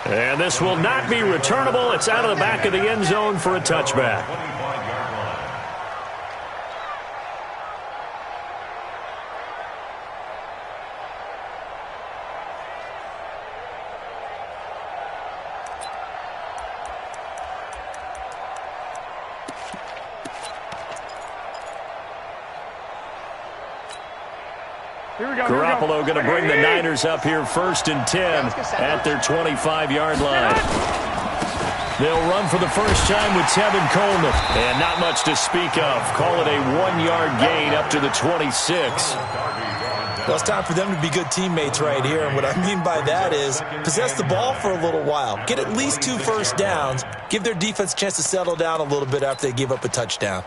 And this will not be returnable. It's out of the back of the end zone for a touchback. Garoppolo going to bring the Niners up here 1st and 10 at their 25-yard line. They'll run for the first time with Tevin Coleman. And not much to speak of. Call it a 1-yard gain up to the 26. Well, it's time for them to be good teammates right here. And what I mean by that is possess the ball for a little while. Get at least 2 first downs. Give their defense a chance to settle down a little bit after they give up a touchdown.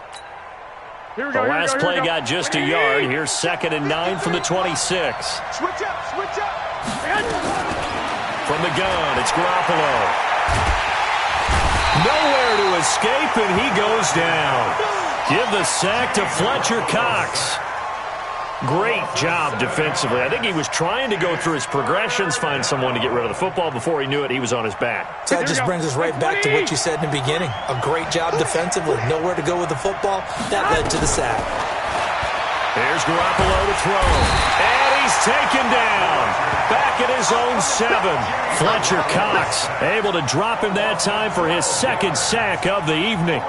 The last play got just a yard. Here's 2nd and 9 from the 26. Switch up. From the gun, it's Garoppolo. Nowhere to escape, and he goes down. Give the sack to Fletcher Cox. Great job defensively. I think he was trying to go through his progressions, find someone to get rid of the football. Before he knew it, he was on his back. So that just brings us right back to what you said in the beginning. A great job defensively. Nowhere to go with the football. That led to the sack. There's Garoppolo to throw. And he's taken down. Back at his own 7. Fletcher Cox able to drop him that time for his 2nd sack of the evening.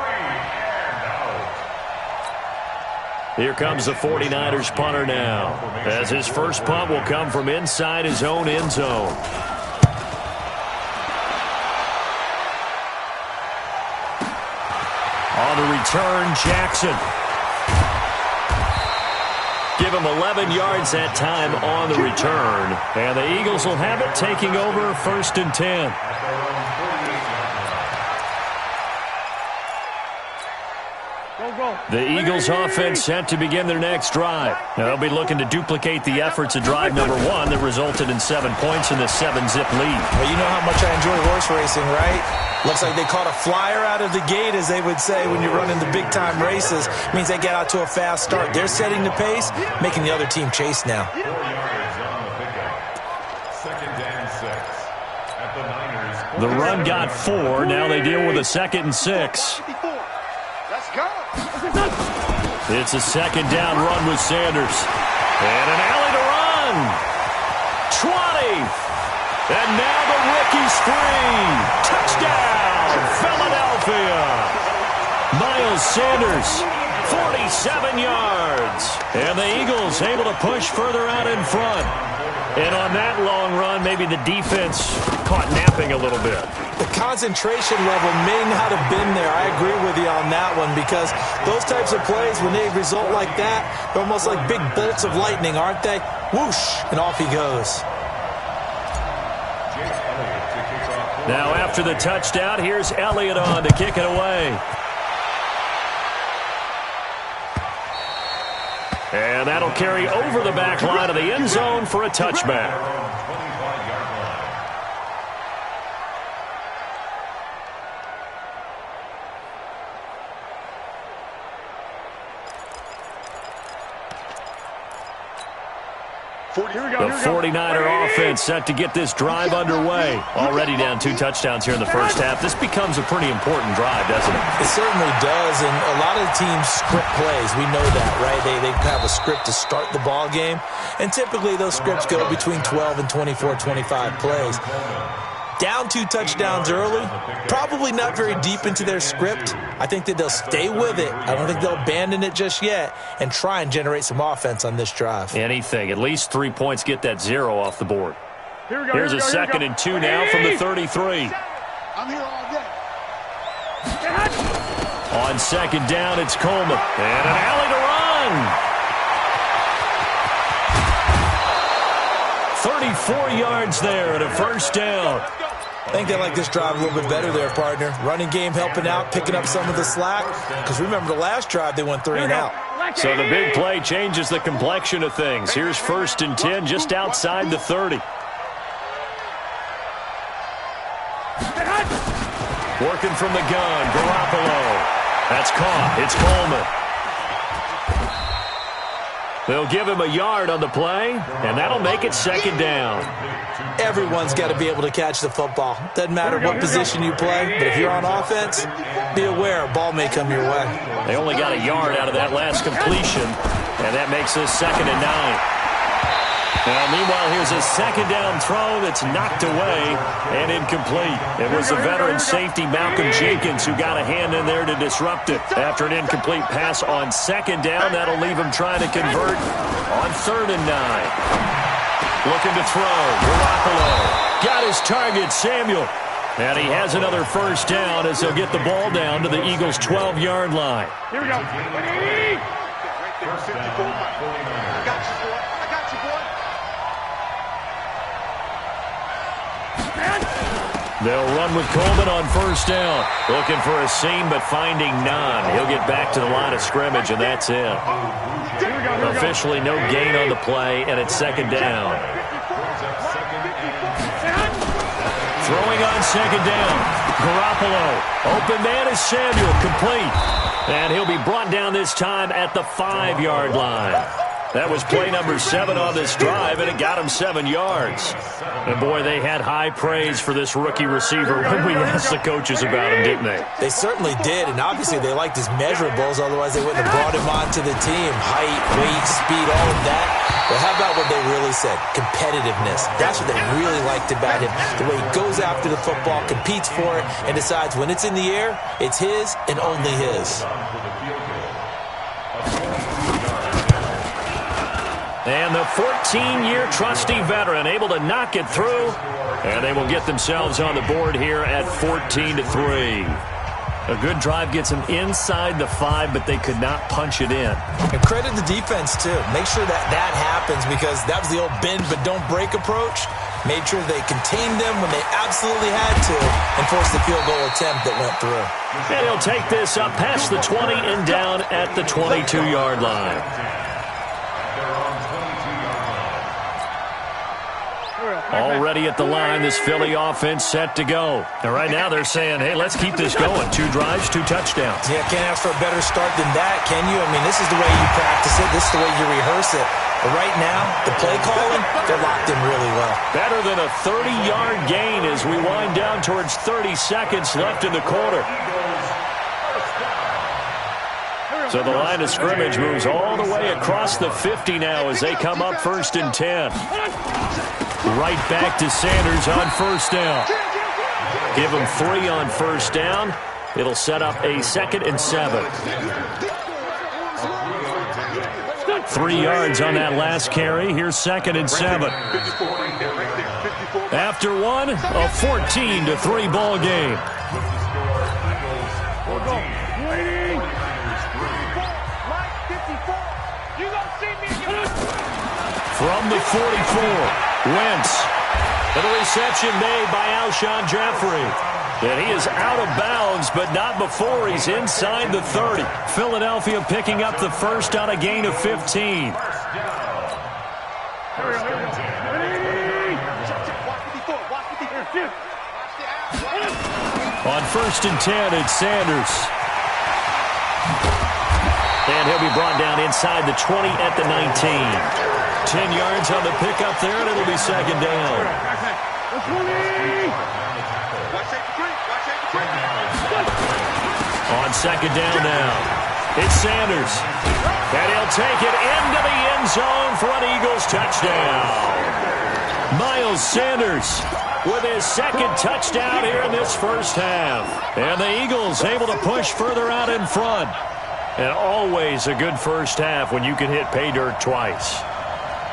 Here comes the 49ers punter now, as his first punt will come from inside his own end zone. On the return, Jackson. Give him 11 yards that time on the return. And the Eagles will have it, taking over 1st and 10. The Eagles offense set to begin their next drive. Now, they'll be looking to duplicate the efforts of drive number 1 that resulted in 7 points in the 7-zip lead. Well, you know how much I enjoy horse racing, right? Looks like they caught a flyer out of the gate, as they would say when you're running the big-time races. It means they get out to a fast start. They're setting the pace, making the other team chase now. The run got 4. Now they deal with a 2nd and 6. It's a 2nd down run with Sanders. And an alley to run. 20. And now the rookie's free. Touchdown, Philadelphia. Miles Sanders, 47 yards. And the Eagles able to push further out in front. And on that long run, maybe the defense caught napping a little bit. The concentration level may not have been there. I agree with you on that one, because those types of plays, when they result like that, they're almost like big bolts of lightning, aren't they? Whoosh, and off he goes. Now after the touchdown, here's Elliott on to kick it away. And that'll carry over the back line of the end zone for a touchback. The 49er offense set to get this drive underway. Already down 2 touchdowns here in the first half. This becomes a pretty important drive, doesn't it? It certainly does, and a lot of teams script plays. We know that, right? They have a script to start the ball game, and typically those scripts go between 12 and 24, 25 plays. Down 2 touchdowns early, probably not very deep into their script. I think that they'll stay with it. I don't think they'll abandon it just yet and try and generate some offense on this drive. Anything. At least 3 points, get that 0 off the board. Here's a 2nd and 2 now from the 33. I'm here all day. On 2nd down, it's Coleman. And an alley to run. 34 yards there and a first down. I think they like this drive a little bit better there, partner. Running game helping out, picking up some of the slack. Because remember, the last drive, they went 3 and out. So the big play changes the complexion of things. Here's 1st and 10 just outside the 30. Working from the gun, Garoppolo. That's caught. It's Coleman. They'll give him a yard on the play, and that'll make it second down. Everyone's got to be able to catch the football. Doesn't matter what position you play, but if you're on offense, be aware a ball may come your way. They only got a yard out of that last completion, and that makes this 2nd and 9. Now, meanwhile, here's a second down throw that's knocked away and incomplete. It was the veteran safety Malcolm Jenkins who got a hand in there to disrupt it. After an incomplete pass on 2nd down, that'll leave him trying to convert on 3rd and 9. Looking to throw. Garoppolo got his target, Samuel. And he has another first down as they'll get the ball down to the Eagles' 12-yard line. Here we go. First down, 49. I got you, boy. I got you, boy. They'll run with Coleman on first down. Looking for a seam, but finding none. He'll get back to the line of scrimmage, and that's it. Officially no gain on the play, and it's 2nd down. Throwing on 2nd down. Garoppolo. Open man is Samuel. Complete. And he'll be brought down this time at the 5-yard line. That was play number 7 on this drive, and it got him 7 yards. And, boy, they had high praise for this rookie receiver when we asked the coaches about him, didn't they? They certainly did, and obviously they liked his measurables, otherwise they wouldn't have brought him onto the team. Height, weight, speed, all of that. But how about what they really said? Competitiveness. That's what they really liked about him. The way he goes after the football, competes for it, and decides when it's in the air, it's his and only his. And the 14-year trusty veteran able to knock it through. And they will get themselves on the board here at 14-3. A good drive gets them inside the 5, but they could not punch it in. And credit the defense, too. Make sure that happens because that was the old bend but don't break approach. Made sure they contained them when they absolutely had to and forced the field goal attempt that went through. And he'll take this up past the 20 and down at the 22-yard line. Already at the line, this Philly offense set to go. And right now they're saying, hey, let's keep this going. 2 drives, 2 touchdowns. Yeah, can't ask for a better start than that, can you? I mean, this is the way you practice it. This is the way you rehearse it. But right now, the play calling, they're locked in really well. Better than a 30-yard gain as we wind down towards 30 seconds left in the quarter. So the line of scrimmage moves all the way across the 50 now as they come up 1st and 10. Right back to Sanders on first down. Give him 3 on first down. It'll set up a 2nd and 7. 3 yards on that last carry. Here's 2nd and 7. After one, a 14-3 ball game. From the 44. Wentz. And a reception made by Alshon Jeffrey. And he is out of bounds, but not before he's inside the 30. Philadelphia picking up the first on a gain of 15. On 1st and 10, it's Sanders. And he'll be brought down inside the 20 at the 19. 10 yards on the pickup there, and it'll be 2nd down. On 2nd down now, it's Sanders. And he'll take it into the end zone for an Eagles touchdown. Miles Sanders with his 2nd touchdown here in this first half. And the Eagles able to push further out in front. And always a good first half when you can hit pay dirt twice.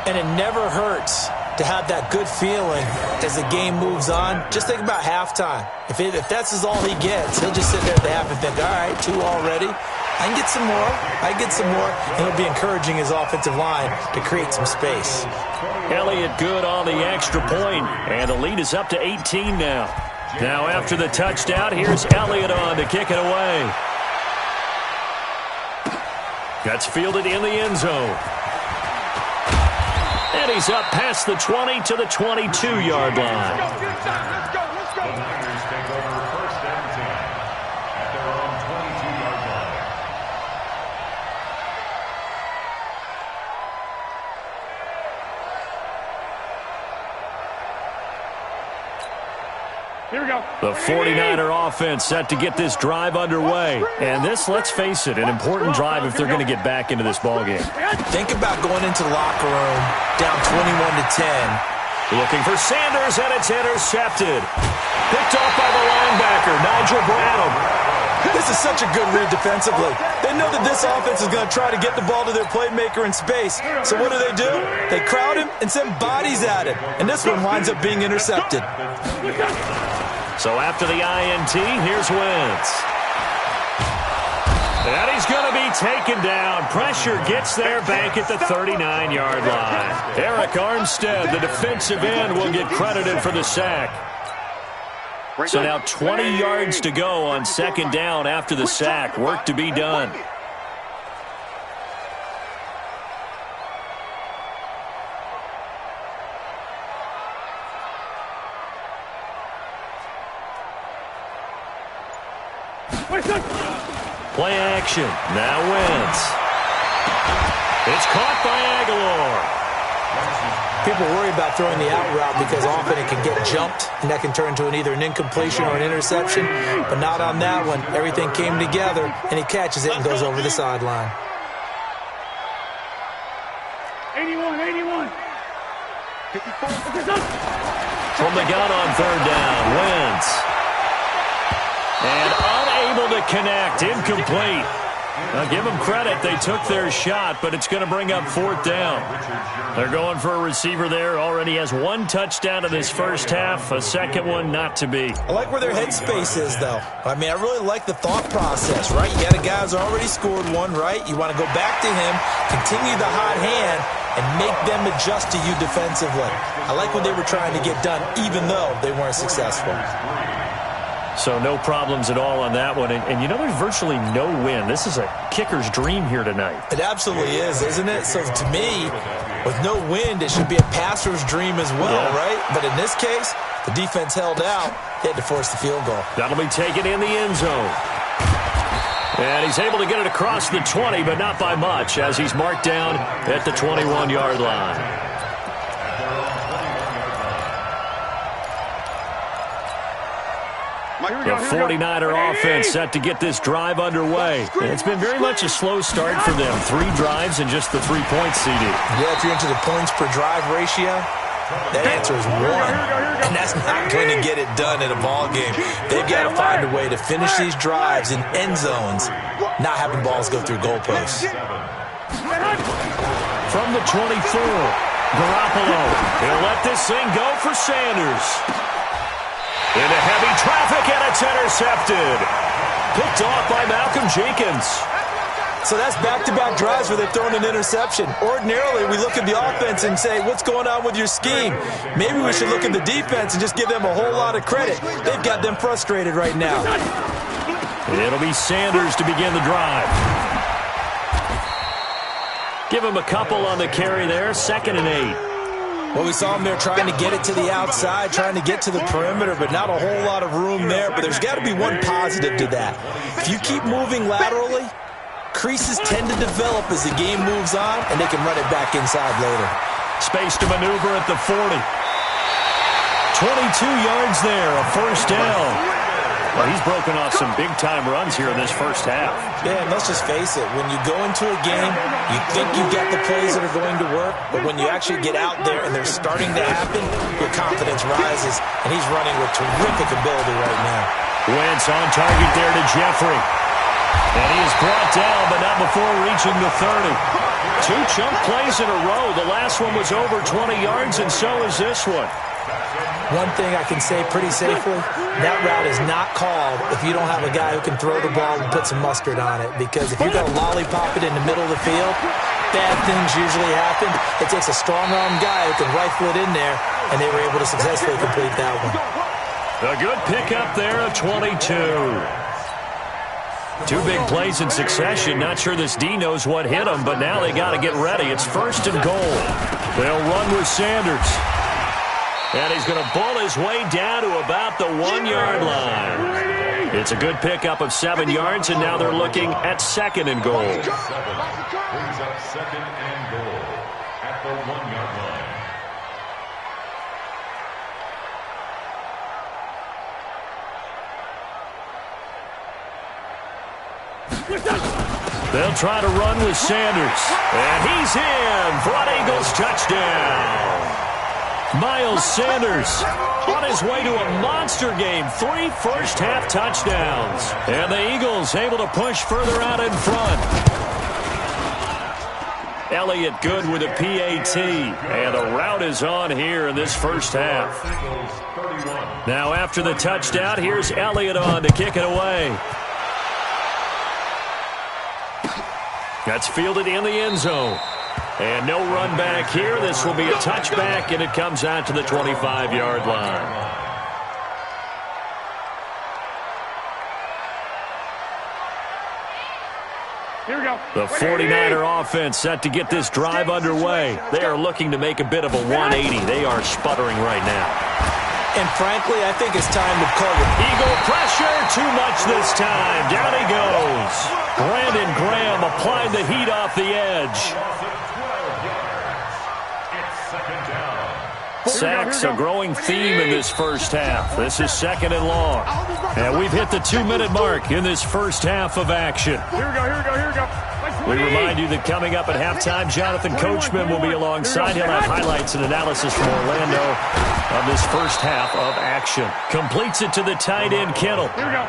And it never hurts to have that good feeling as the game moves on. Just think about halftime. If that's all he gets, he'll just sit there at the half and think, all right, 2 already. I can get some more. I get some more. And he'll be encouraging his offensive line to create some space. Elliott good on the extra point, and the lead is up to 18 now. Now after the touchdown, here's Elliott on to kick it away. That's fielded in the end zone. And he's up past the 20 to the 22-yard line. Let's go. Here we go. The 49er offense set to get this drive underway. And this, let's face it, an important drive if they're going to get back into this ballgame. Think about going into the locker room down 21-10. Looking for Sanders, and it's intercepted. Picked off by the linebacker, Nigel Bradham. This is such a good read defensively. They know that this offense is going to try to get the ball to their playmaker in space. So what do? They crowd him and send bodies at him. And this one winds up being intercepted. So after the INT, here's Wentz. And he's going to be taken down. Pressure gets there back at the 39-yard line. Eric Armstead, the defensive end, will get credited for the sack. So now 20 yards to go on second down after the sack. Work to be done. Play action. Now Wentz. It's caught by Aguilar. People worry about throwing the out route because often it can get jumped, and that can turn into either an incompletion or an interception. But not on that one. Everything came together, and he catches it and goes over the sideline. 81. 54. From the gun on third down, Wentz. And unable to connect, incomplete. Now give them credit, they took their shot, but it's going to bring up fourth down. They're going for a receiver there, already has one touchdown in this first half, a second one not to be. I like where their headspace is, though. I mean, I really like the thought process, right? You got a guy who's already scored one, right? You want to go back to him, continue the hot hand, and make them adjust to you defensively. I like what they were trying to get done, even though they weren't successful. So no problems at all on that one. And you know, there's virtually no win. This is a kicker's dream here tonight. It absolutely is, isn't it? So to me, with no wind, it should be a passer's dream as well, right? But in this case, the defense held out. They had to force the field goal. That'll be taken in the end zone. And he's able to get it across the 20, but not by much, as he's marked down at the 21-yard line. The 49er offense set to get this drive underway. And it's been very much a slow start for them. 3 drives and just the 3 points, CD. Yeah, if you're into the points per drive ratio, that answer is 1. And that's not going to get it done in a ball game. They've got to find a way to finish these drives in end zones, not having balls go through goalposts. From the 24, Garoppolo. He'll let this thing go for Sanders. Into heavy traffic, and it's intercepted. Picked off by Malcolm Jenkins. So that's back-to-back drives where they've thrown an interception. Ordinarily, we look at the offense and say, what's going on with your scheme? Maybe we should look at the defense and just give them a whole lot of credit. They've got them frustrated right now. It'll be Sanders to begin the drive. Give him a couple on the carry there, 2nd and 8. Well, we saw him there trying to get it to the outside, trying to get to the perimeter, but not a whole lot of room there. But there's got to be one positive to that. If you keep moving laterally, creases tend to develop as the game moves on, and they can run it back inside later. Space to maneuver at the 40. 22 yards there, a first down. Well, he's broken off some big-time runs here in this first half. Yeah, and let's just face it. When you go into a game, you think you've got the plays that are going to work, but when you actually get out there and they're starting to happen, your confidence rises, and he's running with terrific ability right now. Wentz on target there to Jeffrey. And he is brought down, but not before reaching the 30. 2 chunk plays in a row. The last one was over 20 yards, and so is this one. One thing I can say pretty safely, that route is not called if you don't have a guy who can throw the ball and put some mustard on it. Because if you're going to lollipop it in the middle of the field, bad things usually happen. It takes a strong-arm guy who can rifle it in there, and they were able to successfully complete that one. A good pickup there of 22. 2 big plays in succession. Not sure this D knows what hit him, but now they got to get ready. It's 1st and goal. They'll run with Sanders. And he's going to bull his way down to about the 1-yard line. It's a good pickup of 7 yards, and now they're looking at 2nd and goal. Brings up 2nd and goal at the 1-yard line. They'll try to run with Sanders. And he's in for an Eagles touchdown. Miles Sanders on his way to a monster game. 3 first-half touchdowns. And the Eagles able to push further out in front. Elliott good with a PAT. And the route is on here in this first half. Now after the touchdown, here's Elliott on to kick it away. That's fielded in the end zone. And no run back here. This will be a touchback, and it comes out to the 25-yard line. Here we go. The 49er offense set to get this drive underway. They are looking to make a bit of a 180. They are sputtering right now. And frankly, I think it's time to call it. Eagle pressure, too much this time. Down he goes. Brandon Graham applied the heat off the edge. Sacks a growing theme in this first half. This is 2nd and long. And we've hit the 2-minute mark in this first half of action. Here we go, here we go, here we go. We remind you that coming up at halftime, Jonathan Coachman will be alongside. He'll have highlights and analysis from Orlando of this first half of action. Completes it to the tight end, Kittle.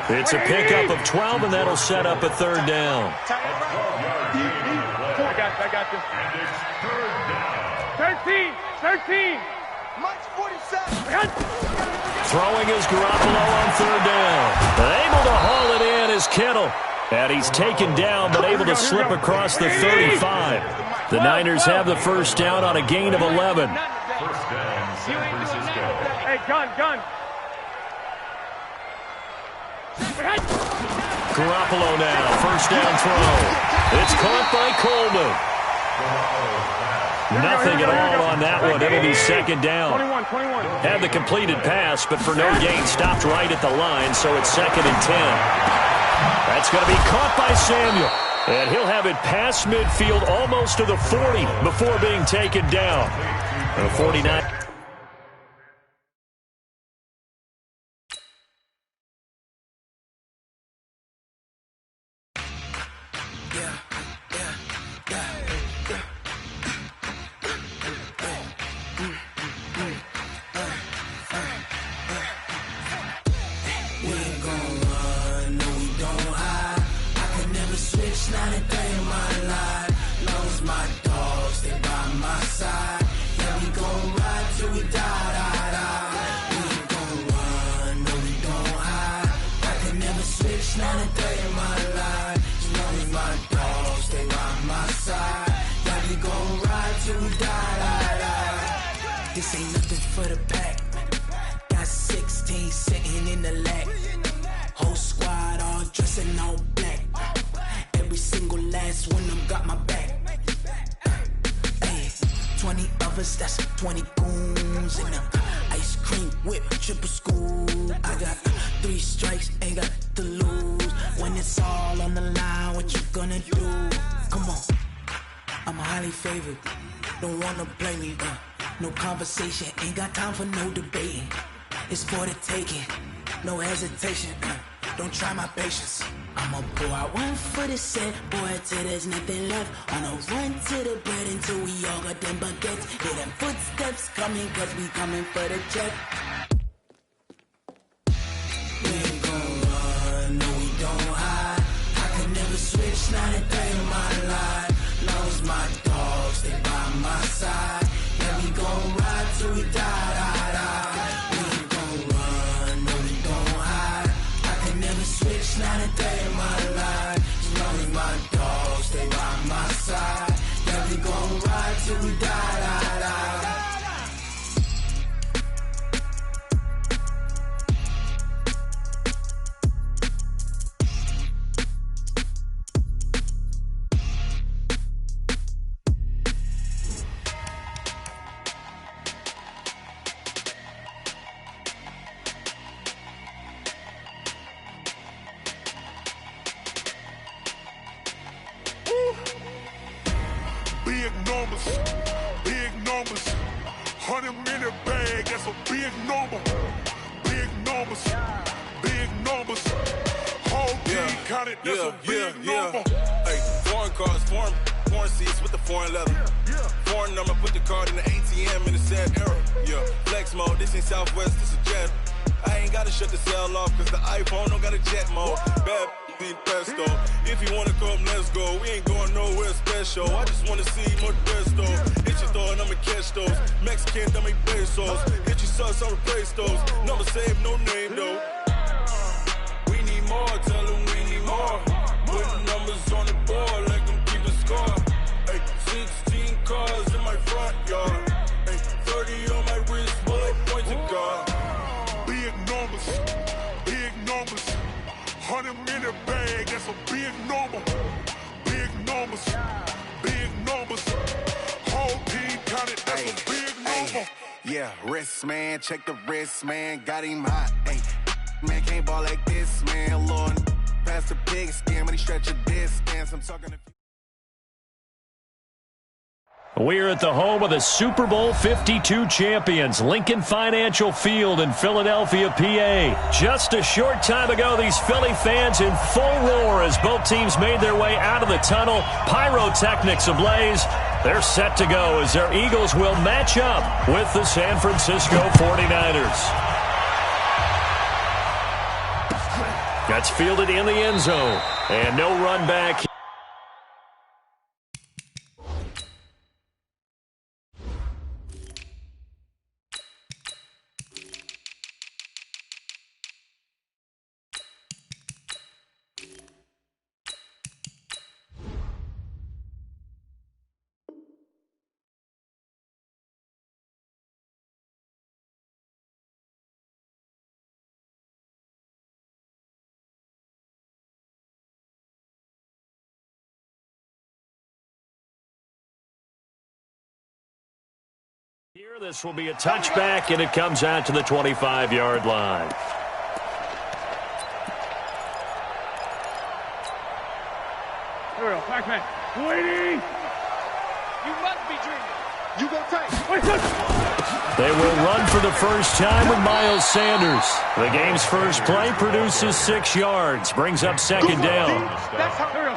It's a pickup of 12, and that'll set up a 3rd down. I got this. 13. Mike's 47. Throwing is Garoppolo on 3rd down. Able to haul it in is Kittle. And he's taken down, but able to slip across the 35. The Niners have the first down on a gain of 11. First down, San Francisco. Hey, gun. Garoppolo now, first down throw. It's caught by Coleman. Nothing at all on that one. It'll be 2nd down. 21. Had the completed pass, but for no gain, stopped right at the line, so it's 2nd and 10. That's going to be caught by Samuel. And he'll have it past midfield almost to the 40 before being taken down. The 49. Not a day in my life. Long as my dogs stay by my side. Yeah, we gon' ride till we die. We ain't gon' run, no, we don't hide. I can never switch, not a day in my life. As long as my dogs stay by my side. Yeah, we gon' ride till we die. This ain't nothing for the pack. Got 16 sitting in the lap. Whole squad all dressing all black. Every single last one of them got my back. Hey, 20 of us, that's 20 goons in them. Ice cream whip, triple scoop. I got 3 strikes, ain't got to lose. When it's all on the line, what you gonna do? Come on, I'm highly favored. Don't wanna blame me, no conversation, ain't got time for no debating. It's for the taking, no hesitation, don't try my patience. I'ma pour out one for the set, boy, till there's nothing left. On a run to the bread until we all got them baguettes. Hear them footsteps coming, cause we coming for the check. We ain't gon' run, no, we don't hide. I can never switch, not a day in my life. Long as my dogs stay by my side. Yeah, we gon' ride till we die. We ain't gon' run, no, we don't hide. I can never switch, not a day in my life. As long as my dogs stay by my side. Yeah, we gon' ride till we die. Big numbers, 100-minute bag, that's a big number. Big numbers, whole counted, that's a big number. Hey, foreign cars, foreign seats with the foreign leather. Foreign number, put the card in the ATM in the sad era. Yeah, flex mode, this ain't Southwest, this a jet. I ain't gotta shut the cell off, cause the iPhone don't got a jet mode. Bad need pesto. If you wanna come, let's go. We ain't going nowhere special. I just wanna see more pesto. Hit your thought, I'ma catch those. Mexican, I'ma make pesos. Hit your sauce, I'ma replace those. Number save, no name though. We need more, tell them we need more. Putting numbers on the board, like them keep a score. Hey, 16 cars in my front yard. Hey, 30 on my wrist, bullet points of God. Big numbers, big numbers. 100 minute bag, that's a big number. Big numbers, big numbers. Whole team counted, that's a big number. Yeah, wrist man, check the wrist man, got him hot. Ay, man can't ball like this, man. Lord, past the pig skin when he stretch a distance. I'm talking to. We're at the home of the Super Bowl 52 champions, Lincoln Financial Field in Philadelphia, PA. Just a short time ago, these Philly fans in full roar as both teams made their way out of the tunnel. Pyrotechnics ablaze. They're set to go as their Eagles will match up with the San Francisco 49ers. That's fielded in the end zone. And no run back. Here, this will be a touchback, and it comes out to the 25-yard line. Here we go, backman. Waiting. You must be dreaming. You go tight. They will run for the first time with Miles Sanders. The game's first play produces 6 yards, brings up second down.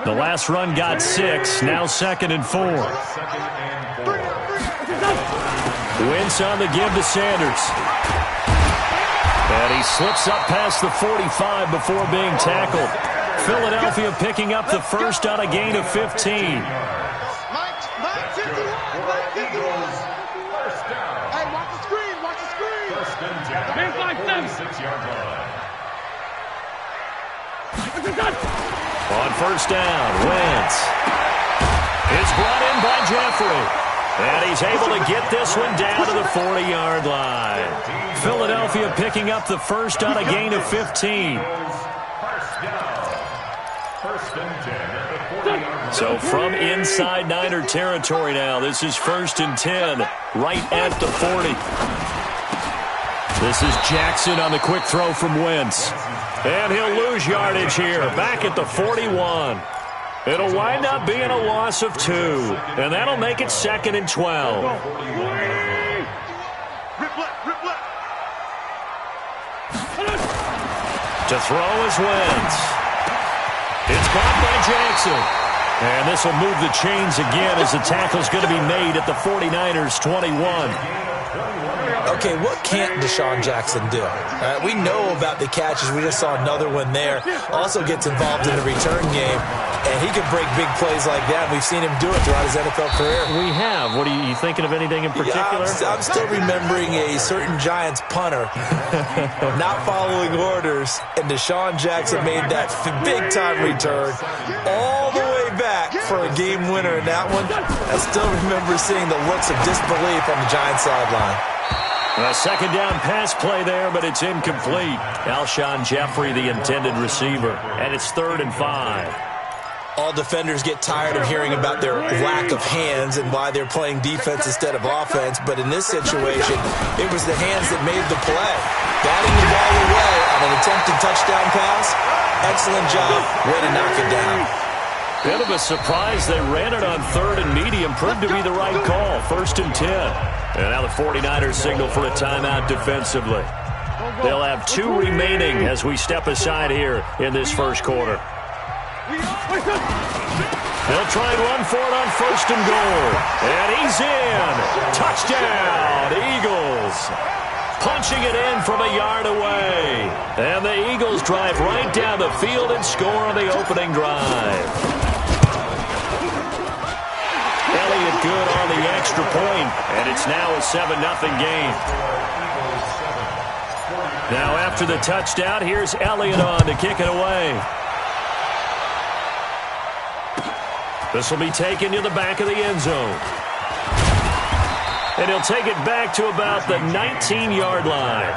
The last run got 6, now 2nd and 4. Wentz on the give to Sanders. And he slips up past the 45 before being tackled. Philadelphia picking up the first on a gain of 15. On first down, Wentz. It's brought in by Jeffrey. And he's able to get this one down to the 40-yard line. Philadelphia picking up the first on a gain of 15. So from inside Niner territory now, this is 1st and 10, right at the 40. This is Jackson on the quick throw from Wentz. And he'll lose yardage here, back at the 41. It'll wind up being a loss of 2, and that'll make it 2nd and 12. To throw is Wentz. It's caught by Jackson. And this will move the chains again as the tackle's going to be made at the 49ers' 21. Okay, what can't Deshaun Jackson do? We know about the catches. We just saw another one there. Also gets involved in the return game, and he can break big plays like that. We've seen him do it throughout his NFL career. We have. What are you thinking of anything in particular? Yeah, I'm still remembering a certain Giants punter not following orders, and Deshaun Jackson made that big-time return all the way back for a game winner in that one. I still remember seeing the looks of disbelief on the Giants sideline. A second down pass play there, but it's incomplete. Alshon Jeffrey, the intended receiver, and it's 3rd and 5. All defenders get tired of hearing about their lack of hands and why they're playing defense instead of offense, but in this situation, it was the hands that made the play. Batting the ball away on an attempted touchdown pass, excellent job, way to knock it down. Bit of a surprise. They ran it on 3rd and medium. Proved to be the right call. 1st and 10. And now the 49ers signal for a timeout defensively. They'll have 2 remaining as we step aside here in this first quarter. They'll try and run for it on 1st and goal. And he's in. Touchdown, Eagles. Punching it in from a yard away. And the Eagles drive right down the field and score on the opening drive. Elliott good on the extra point, and it's now a 7-0 game. Now after the touchdown, here's Elliott on to kick it away. This will be taken to the back of the end zone. And he'll take it back to about the 19-yard line.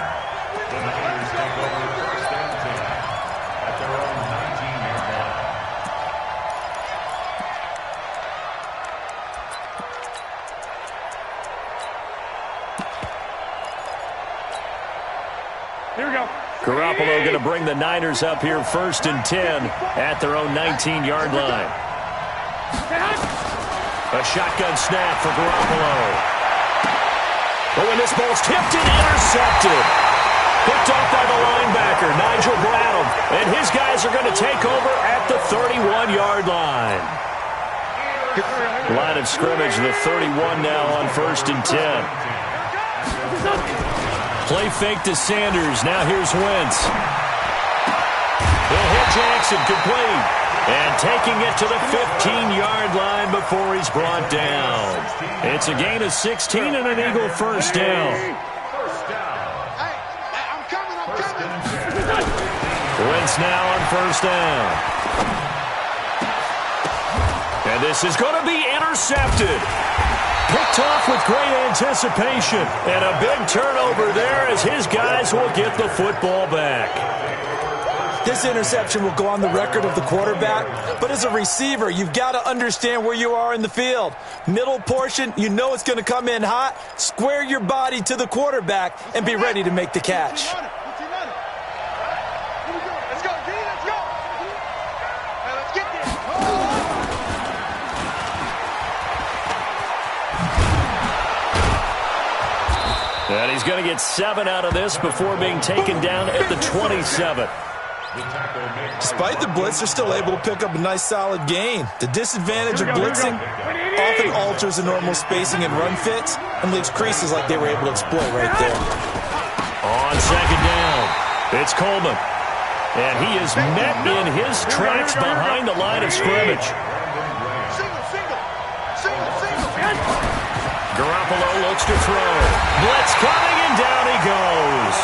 Here we go. Garoppolo going to bring the Niners up here 1st and 10 at their own 19-yard line. A shotgun snap for Garoppolo. But when this ball's tipped and intercepted. Picked off by the linebacker, Nigel Bradham. And his guys are going to take over at the 31-yard line. Line of scrimmage, the 31 now on 1st and 10. Play fake to Sanders. Now here's Wentz. He'll hit Jackson complete. And taking it to the 15-yard line before he's brought down. It's a gain of 16 and an Eagle first down. I'm coming. Wentz now on 1st down. And this is going to be intercepted. Picked off with great anticipation. And a big turnover there as his guys will get the football back. This interception will go on the record of the quarterback, but as a receiver, you've got to understand where you are in the field. Middle portion, you know it's going to come in hot. Square your body to the quarterback and be ready to make the catch. Let's go, D, let's go. Now let's get this. And he's going to get 7 out of this before being taken down at the 27. Despite the blitz, they're still able to pick up a nice solid gain. The disadvantage of blitzing often alters the normal spacing and run fits and leaves creases like they were able to exploit right there. On 2nd down, it's Coleman. And he is met in his tracks behind the line of scrimmage. Garoppolo looks to throw. Blitz coming, and down he goes.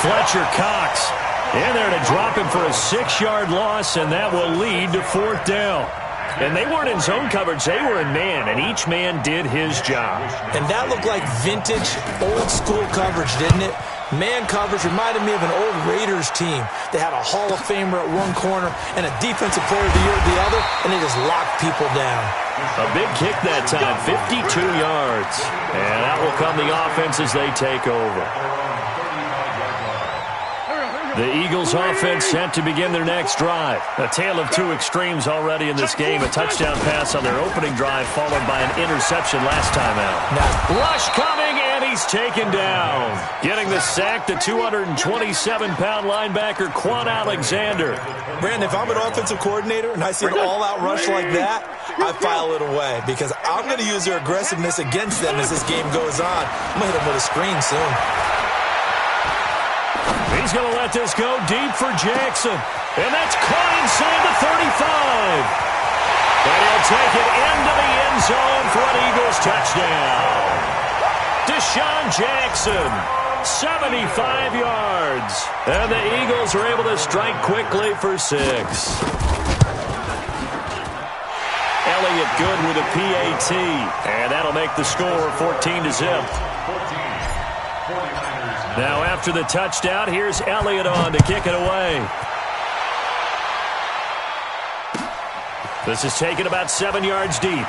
Fletcher Cox in there to drop him for a 6-yard loss, and that will lead to 4th down. And they weren't in zone coverage. They were in man, and each man did his job. And that looked like vintage, old-school coverage, didn't it? Man coverage reminded me of an old Raiders team. They had a Hall of Famer at one corner and a Defensive Player of the Year at the other, and they just locked people down. A big kick that time, 52 yards. And out will come the offense as they take over. The Eagles offense set to begin their next drive. A tale of two extremes already in this game. A touchdown pass on their opening drive followed by an interception last time out. Rush coming, and he's taken down. Getting the sack, the 227-pound linebacker, Quan Alexander. Brandon, if I'm an offensive coordinator and I see an all-out rush like that, I file it away because I'm going to use their aggressiveness against them as this game goes on. I'm going to hit them with a screen soon. He's going to let this go deep for Jackson. And that's caught inside the 35. And he'll take it into the end zone for an Eagles touchdown. Deshaun Jackson, 75 yards. And the Eagles are able to strike quickly for 6. Elliott good with a PAT. And that'll make the score 14-0. Now after the touchdown, here's Elliott on to kick it away. This is taken about 7 yards deep.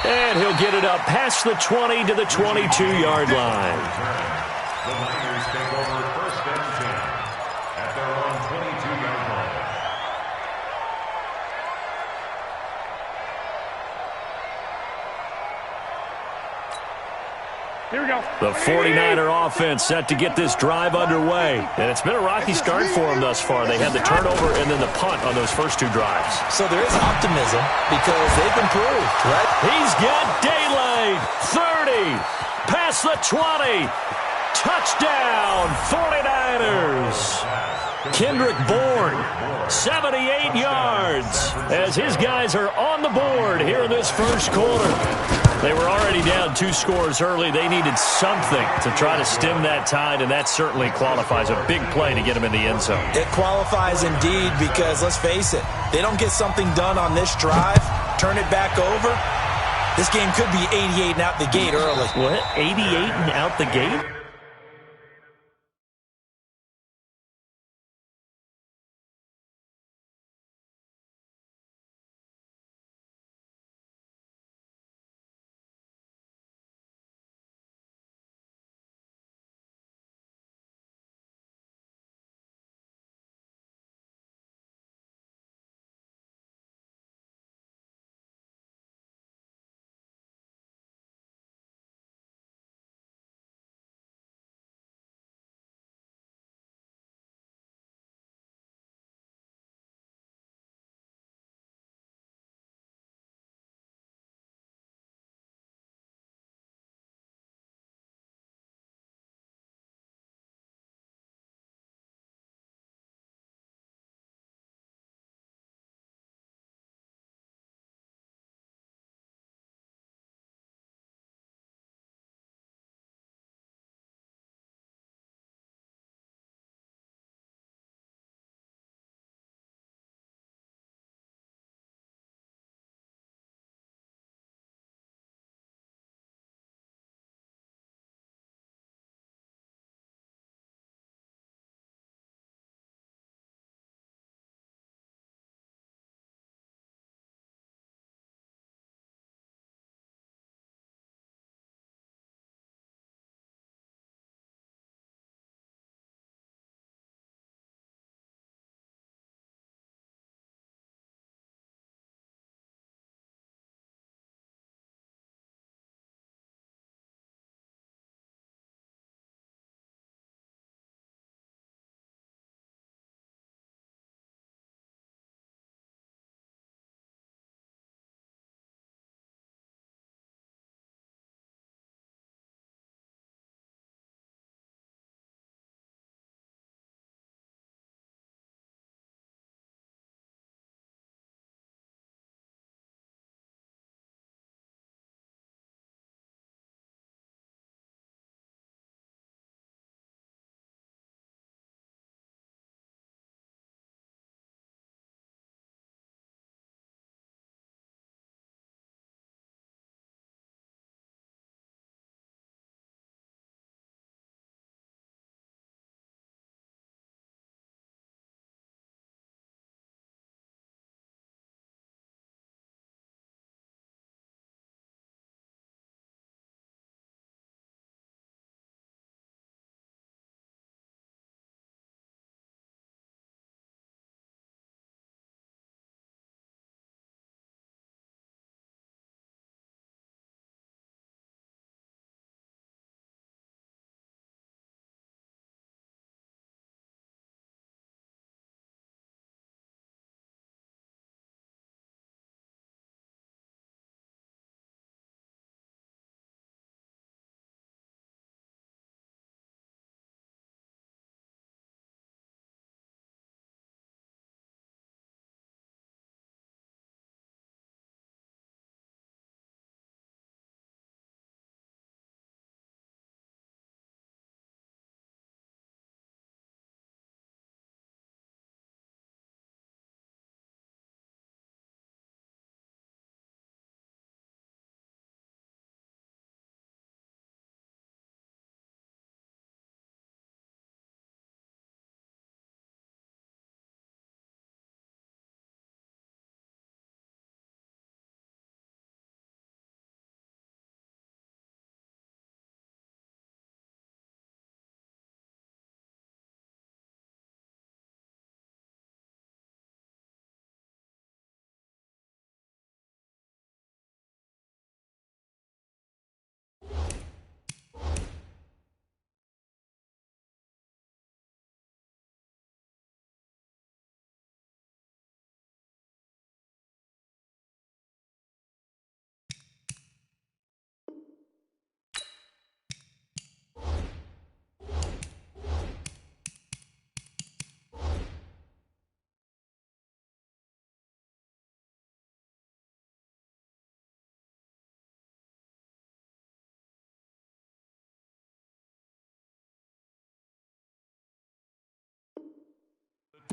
And he'll get it up past the 20 to the 22-yard line. The Niners take over 1st and 10 at their own 22-yard line. Here we go. The 49er offense set to get this drive underway. And it's been a rocky start for them thus far. They had the turnover and then the punt on those first two drives. So there is optimism because they've improved, right? He's got daylight. 30. Past the 20. Touchdown, 49ers. Kendrick Bourne, 78 yards, as his guys are on the board here in this first quarter. They were already down 2 scores early. They needed something to try to stem that tide, and that certainly qualifies. A big play to get them in the end zone. It qualifies indeed because, let's face it, they don't get something done on this drive, turn it back over, this game could be 88 and out the gate early. What? 88 and out the gate?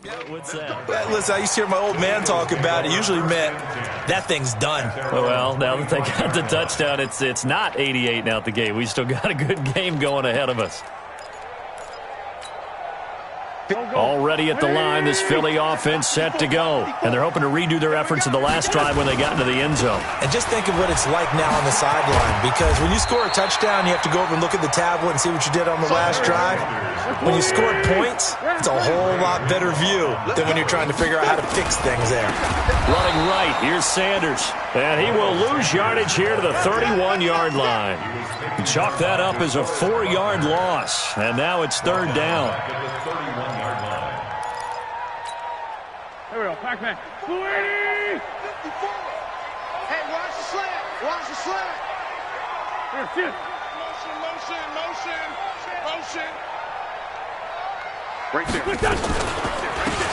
What's that? Listen, I used to hear my old man talk about it. Usually meant that thing's done. Well, now that they got the touchdown, it's not 88 now at the gate. We still got a good game going ahead of us. Already at the line, this Philly offense set to go. And they're hoping to redo their efforts in the last drive when they got into the end zone. And just think of what it's like now on the sideline. Because when you score a touchdown, you have to go over and look at the tablet and see what you did on the last drive. When you scored points, it's a whole lot better view than when you're trying to figure out how to fix things there. Running right, here's Sanders. And he will lose yardage here to the 31-yard line. Chalk that up as a 4-yard loss. And now it's third down. Here we go, Pac-Man. 280! Hey, watch the slant. Watch the slant. Here, sit. Motion. Right there.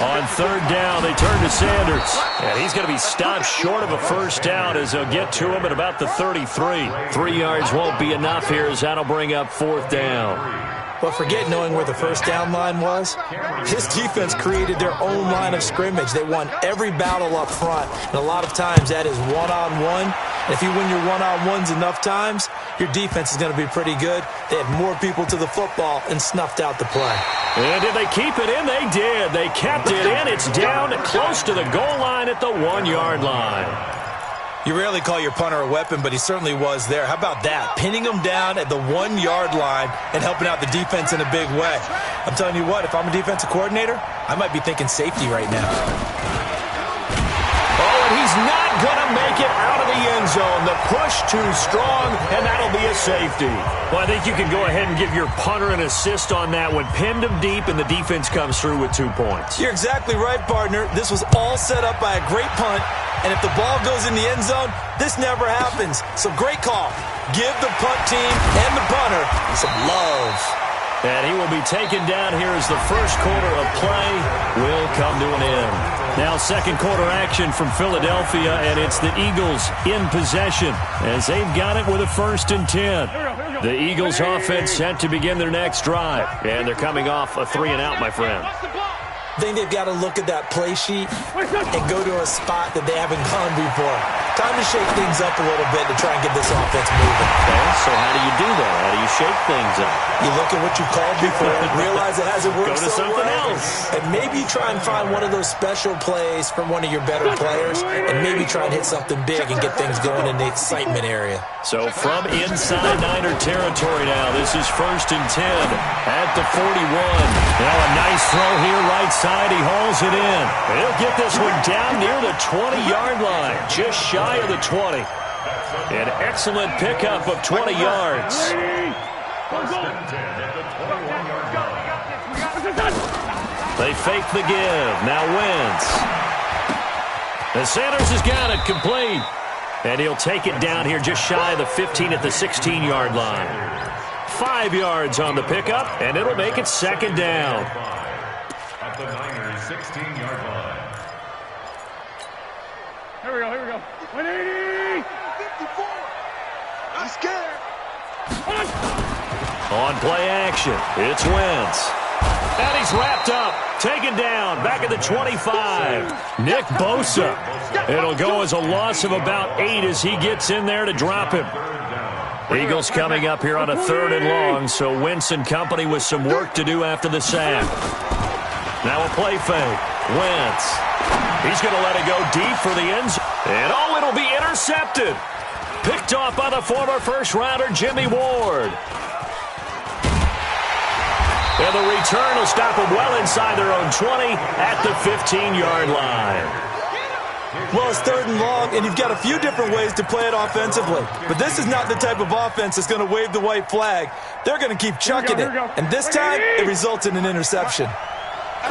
On third down, they turn to Sanders. And he's going to be stopped short of a first down as they'll get to him at about the 33. 3 yards won't be enough here as that'll bring up fourth down. But forget knowing where the first down line was. His defense created their own line of scrimmage. They won every battle up front. And a lot of times that is one-on-one. And if you win your one-on-ones enough times, your defense is going to be pretty good. They had more people to the football and snuffed out the play. And did they keep it in? They did. They kept it in. It's down close to the goal line at the 1-yard line. You rarely call your punter a weapon, but he certainly was there. How about that? Pinning him down at the 1-yard line and helping out the defense in a big way. I'm telling you what, if I'm a defensive coordinator, I might be thinking safety right now. Oh, and he's not going to make it out of the end zone. The push too strong, and that'll be a safety. Well, I think you can go ahead and give your punter an assist on that one. Pinned him deep, and the defense comes through with 2 points. You're exactly right, partner. This was all set up by a great punt. And if the ball goes in the end zone, this never happens. So great call. Give the punt team and the punter some love. And he will be taken down here as the first quarter of play will come to an end. Now second quarter action from Philadelphia, and it's the Eagles in possession as they've got it with a 1st and 10. The Eagles offense set to begin their next drive. And they're coming off a 3-and-out, my friend. I think they've got to look at that play sheet and go to a spot that they haven't gone before. Time to shake things up a little bit to try and get this offense moving. Okay, so how do you do that? How do you shake things up? You look at what you called before, realize it hasn't worked Go to so something well, else. and maybe try and find one of those special plays from one of your better players, and maybe try and hit something big and get things going in the excitement area. So from inside Niner territory now, this is 1st and 10 at the 41. Now a nice throw here right side. He hauls it in. He'll get this one down near the 20-yard line, just shy of the 20. An excellent pickup of 20 yards. They fake the give. Now Wentz. And Sanders has got it complete. And he'll take it down here just shy of the 15 at the 16-yard line. 5 yards on the pickup, and it'll make it second down. At the Niners' 16-yard line. Here we go. 180! 54. I'm scared. On play action, it's Wentz. And he's wrapped up, taken down, back at the 25. Nick Bosa. It'll go as a loss of about 8 as he gets in there to drop him. Eagles coming up here on a 3rd and long, so Wentz and company with some work to do after the sack. Now a play fake. Wentz. He's going to let it go deep for the end zone. And oh, it'll be intercepted. Picked off by the former first-rounder Jimmy Ward. And the return will stop them well inside their own 20 at the 15-yard line. Well, it's 3rd and long, and you've got a few different ways to play it offensively. But this is not the type of offense that's going to wave the white flag. They're going to keep chucking it. And this time, it results in an interception.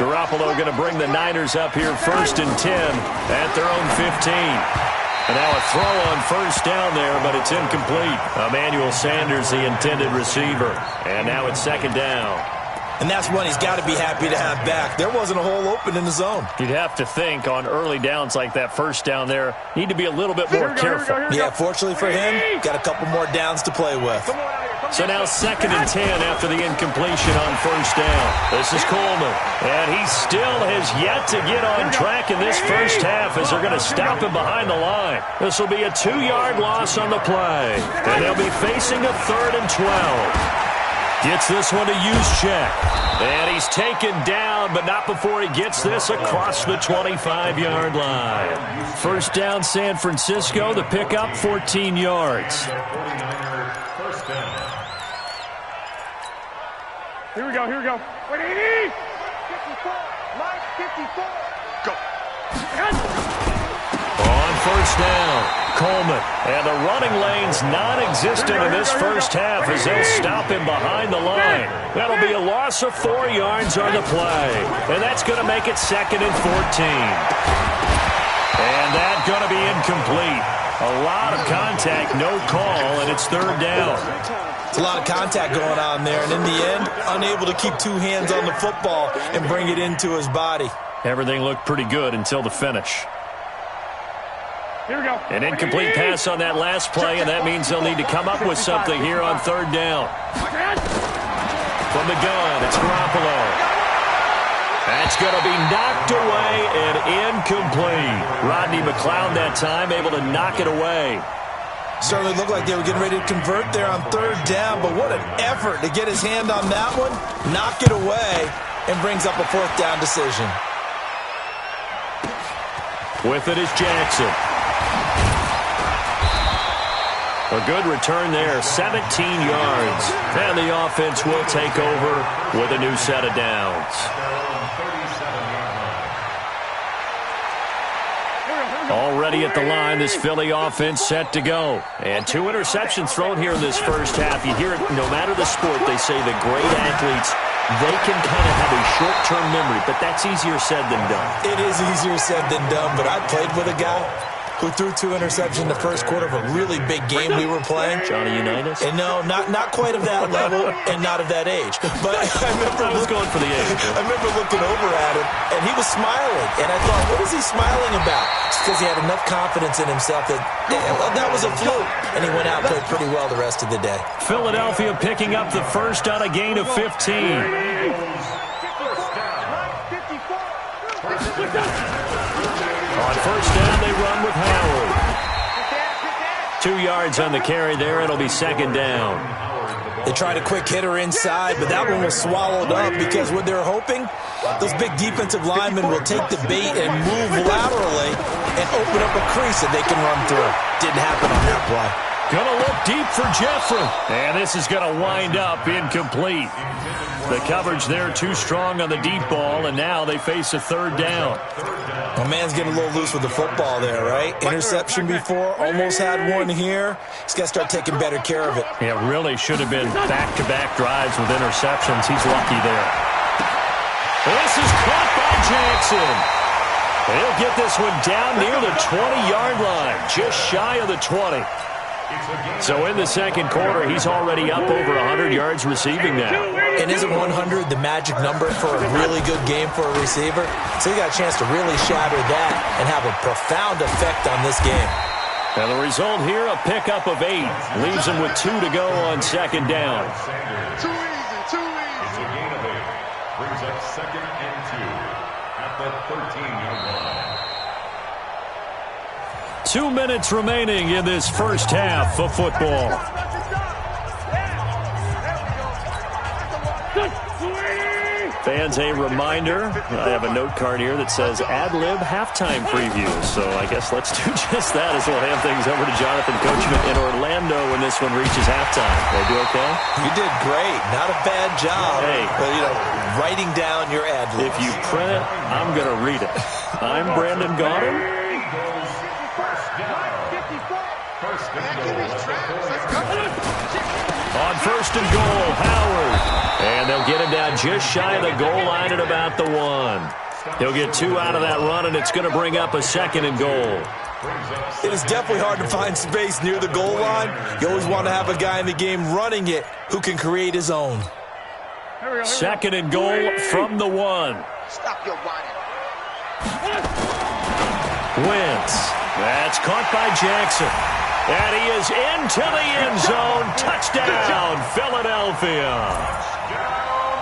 Garoppolo going to bring the Niners up here 1st and 10 at their own 15. And now a throw on first down there, but it's incomplete. Emmanuel Sanders, the intended receiver. And now it's second down. And that's one he's got to be happy to have back. There wasn't a hole open in the zone. You'd have to think on early downs like that first down there, need to be a little bit more careful. Yeah, fortunately for him, got a couple more downs to play with. So now 2nd and 10 after the incompletion on first down. This is Coleman. And he still has yet to get on track in this first half as they're going to stop him behind the line. This will be a 2-yard loss on the play. And they'll be facing a 3rd and 12. Gets this one to Juszczyk. And he's taken down, but not before he gets this across the 25-yard line. First down, San Francisco. The pickup, 14 yards. First down. Here we go, here we go. 54, Mike, 54. Go. On first down, Coleman. And the running lane's non-existent in this first half as they'll stop him behind the line. That'll be a loss of 4 yards on the play. And that's going to make it 2nd and 14. And that's going to be incomplete. A lot of contact, no call, and it's 3rd down. It's a lot of contact going on there, and in the end, unable to keep 2 hands on the football and bring it into his body. Everything looked pretty good until the finish. Here we go. An incomplete pass on that last play, and that means they'll need to come up with something here on 3rd down. From the gun, it's Garoppolo. That's going to be knocked away and incomplete. Rodney McLeod that time able to knock it away. Certainly looked like they were getting ready to convert there on 3rd down, but what an effort to get his hand on that one, knock it away, and brings up a 4th down decision. With it is Jackson. A good return there, 17 yards. And the offense will take over with a new set of downs. Already at the line, this Philly offense set to go. And 2 interceptions thrown here in this first half. You hear it, no matter the sport, they say the great athletes, they can kind of have a short-term memory, but that's easier said than done. It is easier said than done, but I played with a guy who threw 2 interceptions in the first quarter of a really big game we were playing. Johnny Unitas? And no, not quite of that level and not of that age. But I was going for the age. I remember looking over at him, and he was smiling. And I thought, what is he smiling about? It's because he had enough confidence in himself that that was a fluke. And he went out and played pretty well the rest of the day. Philadelphia picking up the first on a gain of 15. On first down, they run with Howard. 2 yards on the carry there. It'll be 2nd down. They tried a quick hitter inside, but that one was swallowed up because what they're hoping, those big defensive linemen will take the bait and move laterally and open up a crease that they can run through. Didn't happen on that play. Gonna look deep for Jeffrey. And this is gonna wind up incomplete. The coverage there too strong on the deep ball, and now they face a 3rd down. My man's getting a little loose with the football there, right? Interception before, almost had one here. He's got to start taking better care of it. Yeah, really should have been back-to-back drives with interceptions. He's lucky there. This is caught by Jackson. He'll get this one down near the 20-yard line, just shy of the 20. So in the second quarter, he's already up over 100 yards receiving now. And isn't 100 the magic number for a really good game for a receiver? So he got a chance to really shatter that and have a profound effect on this game. And the result here, a pickup of 8. Leaves him with 2 to go on 2nd down. Too easy, too easy. It's a gain of 8. Brings up 2nd and 2 at the 13-yard line. 2 minutes remaining in this first half of football. Fans, a reminder, I have a note card here that says ad-lib halftime preview. So I guess let's do just that as we'll hand things over to Jonathan Coachman in Orlando when this one reaches halftime. They do okay? You did great. Not a bad job. Hey. But, writing down your ad-libs. If you print it, I'm going to read it. I'm Brandon Gaudin. On first and goal, Howard. And they'll get him down just shy of the goal line at about the 1. He'll get 2 out of that run, and it's going to bring up a 2nd and goal. It is definitely hard to find space near the goal line. You always want to have a guy in the game running it who can create his own. 2nd and goal from the 1. Stop your whining. Wentz. That's caught by Jackson. And he is into the end zone. Touchdown. Touchdown, Philadelphia.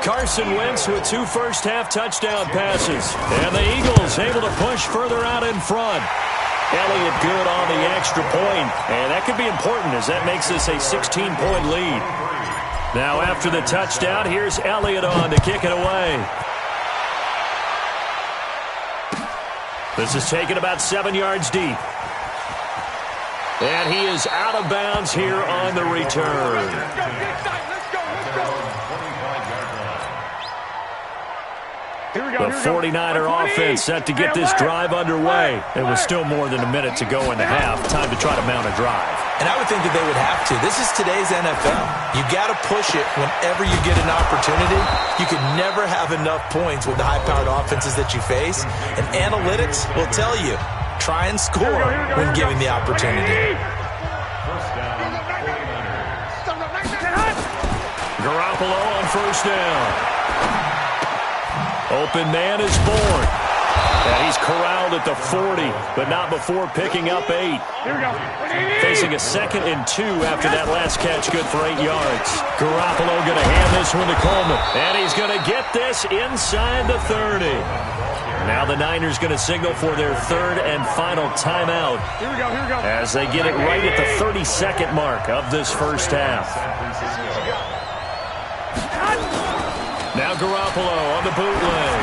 Carson Wentz with 2 first-half touchdown passes. And the Eagles able to push further out in front. Elliott good on the extra point. And that could be important as that makes this a 16-point lead. Now after the touchdown, here's Elliott on to kick it away. This is taken about 7 yards deep. And he is out of bounds here on the return. The 49er offense set to get this drive underway. It was still more than a minute to go in the half. Time to try to mount a drive. And I would think that they would have to. This is today's NFL. You got to push it whenever you get an opportunity. You can never have enough points with the high-powered offenses that you face. And analytics will tell you, try and score when given the opportunity. Garoppolo on first down. Open man is born. And he's corralled at the 40, but not before picking up 8. Facing a 2nd and 2 after that last catch, good for 8 yards. Garoppolo going to hand this one to Coleman. And he's going to get this inside the 30. Now the Niners going to signal for their 3rd and final timeout. Here we go. As they get it right at the 32nd mark of this first half. Now Garoppolo on the bootleg.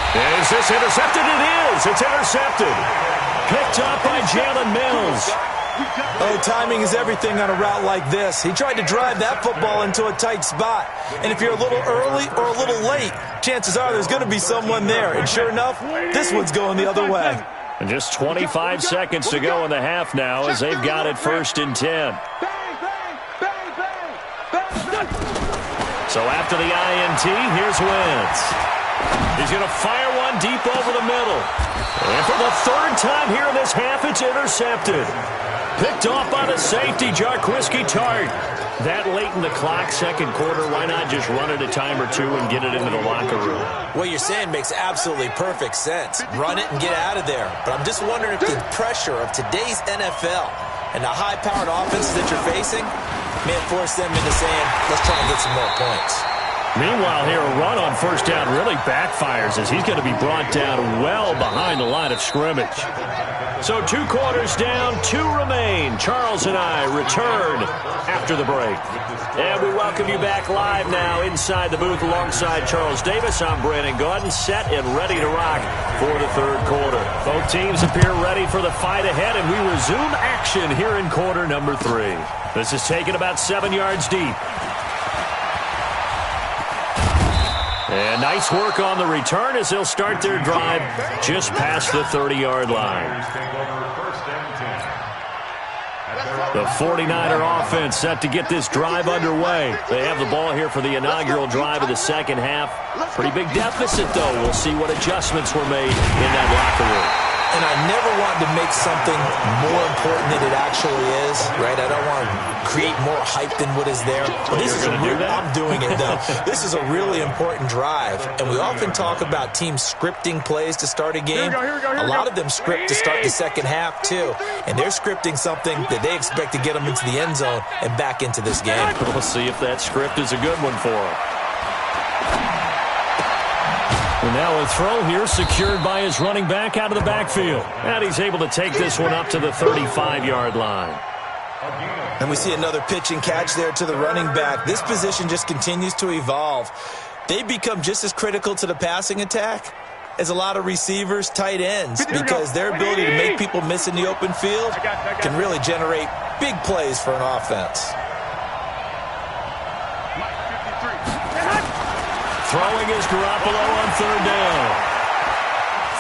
Is this intercepted? It is. It's intercepted. Picked up by Jalen Mills. Oh, timing is everything on a route like this. He tried to drive that football into a tight spot. And if you're a little early or a little late, chances are there's going to be someone there. And sure enough, this one's going the other way. And just 25 seconds to go in the half now as they've got it 1st and 10. So after the INT, here's Wentz. He's going to fire one deep over the middle. And for the 3rd time here in this half, it's intercepted. Picked off by the safety, Jarquiski Tart. That late in the clock, 2nd quarter, why not just run it a time or 2 and get it into the locker room? What you're saying makes absolutely perfect sense. Run it and get out of there. But I'm just wondering if the pressure of today's NFL and the high-powered offenses that you're facing may force them into saying, let's try and get some more points. Meanwhile, here, a run on first down really backfires as he's going to be brought down well behind the line of scrimmage. So 2 quarters down, 2 remain. Charles and I return after the break. And we welcome you back live now inside the booth alongside Charles Davis. I'm Brandon Gaudin, set and ready to rock for the 3rd quarter. Both teams appear ready for the fight ahead, and we resume action here in quarter number 3. This is taken about 7 yards deep. And nice work on the return as they'll start their drive just past the 30-yard line. The 49er offense set to get this drive underway. They have the ball here for the inaugural drive of the 2nd half. Pretty big deficit, though. We'll see what adjustments were made in that locker room. And I never want to make something more important than it actually is, right? I don't want to create more hype than what is there. But this is I'm doing it, though. This is a really important drive. And we often talk about teams scripting plays to start a game. A lot of them script to start the 2nd half, too. And they're scripting something that they expect to get them into the end zone and back into this game. We'll see if that script is a good one for them. And now a throw here secured by his running back out of the backfield. And he's able to take this one up to the 35-yard line. And we see another pitch and catch there to the running back. This position just continues to evolve. They become just as critical to the passing attack as a lot of receivers, tight ends, because their ability to make people miss in the open field can really generate big plays for an offense. Throwing is Garoppolo on 3rd down.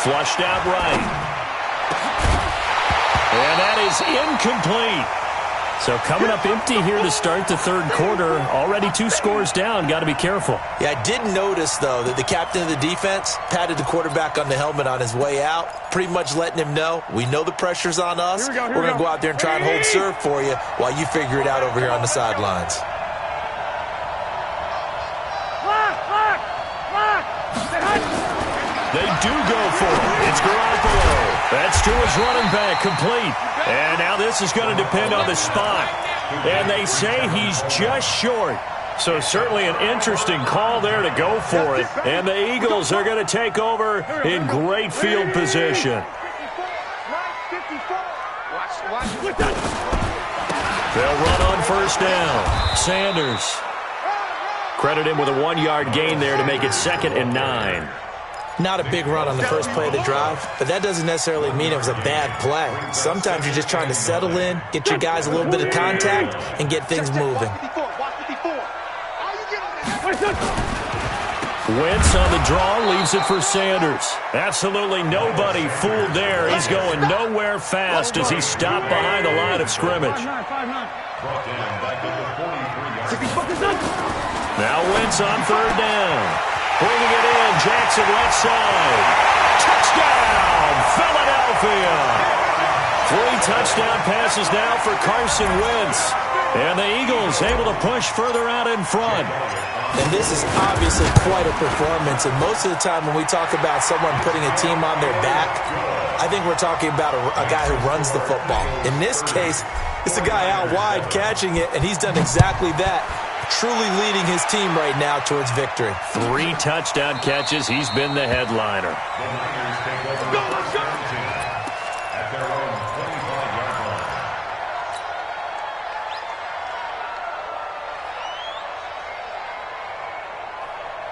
Flushed out right. And that is incomplete. So coming up empty here to start the 3rd quarter. Already 2 scores down. Got to be careful. Yeah, I did notice, though, that the captain of the defense patted the quarterback on the helmet on his way out, pretty much letting him know, we know the pressure's on us. We're going to go out there and try and hold serve for you while you figure it out over here on the sidelines. They do go for it. It's Garoppolo. That's to his running back, complete. And now this is going to depend on the spot. And they say he's just short. So certainly an interesting call there to go for it. And the Eagles are going to take over in great field position. They'll run on first down. Sanders. Credit him with a 1-yard gain there to make it 2nd and 9. Not a big run on the first play of the drive, but that doesn't necessarily mean it was a bad play. Sometimes you're just trying to settle in, get your guys a little bit of contact, and get things moving. Wentz on the draw, leaves it for Sanders. Absolutely nobody fooled there. He's going nowhere fast as he's stopped behind the line of scrimmage. Now Wentz on 3rd down. Bringing it in, Jackson left side. Touchdown, Philadelphia! 3 touchdown passes now for Carson Wentz. And the Eagles able to push further out in front. And this is obviously quite a performance. And most of the time when we talk about someone putting a team on their back, I think we're talking about a guy who runs the football. In this case, it's a guy out wide catching it, and he's done exactly that. Truly leading his team right now towards victory. 3 touchdown catches. He's been the headliner.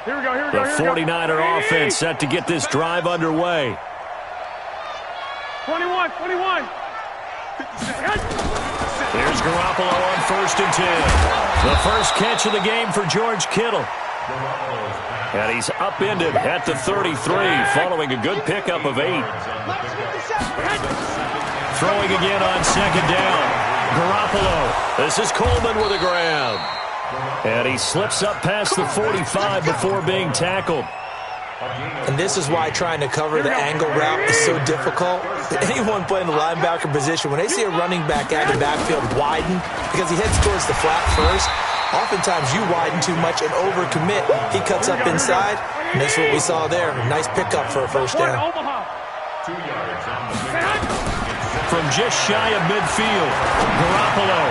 The 49er offense set to get this drive underway. 21. Here's Garoppolo on 1st and 10. The first catch of the game for George Kittle. And he's upended at the 33 following a good pickup of 8. Throwing again on 2nd down. Garoppolo. This is Coleman with a grab. And he slips up past the 45 before being tackled. And this is why trying to cover the angle route is so difficult. Anyone playing the linebacker position, when they see a running back out of the backfield widen, because he heads towards the flat first, oftentimes you widen too much and overcommit. He cuts up inside, and that's what we saw there. Nice pickup for a first down. From just shy of midfield, Garoppolo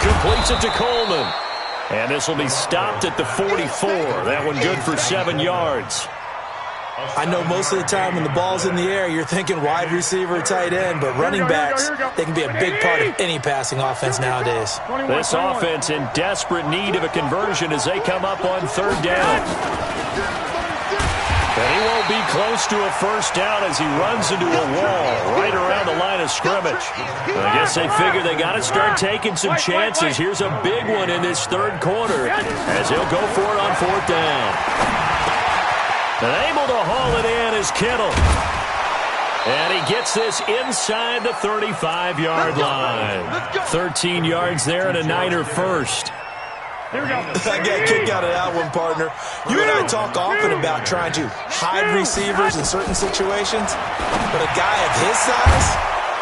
completes it to Coleman. And this will be stopped at the 44. That one good for 7 yards. I know most of the time when the ball's in the air, you're thinking wide receiver, tight end, but running backs, they can be a big part of any passing offense nowadays. This offense in desperate need of a conversion as they come up on 3rd down. And he won't be close to a first down as he runs into a wall right around the line of scrimmage. I guess they figure they got to start taking some chances. Here's a big one in this 3rd quarter as he'll go for it on 4th down. And able to haul it in is Kittle. And he gets this inside the 35-yard line. 13 yards there and a Niner first. Here we go. I got a kick out of that one, partner. You and I talk often about trying to hide receivers in certain situations, but a guy of his size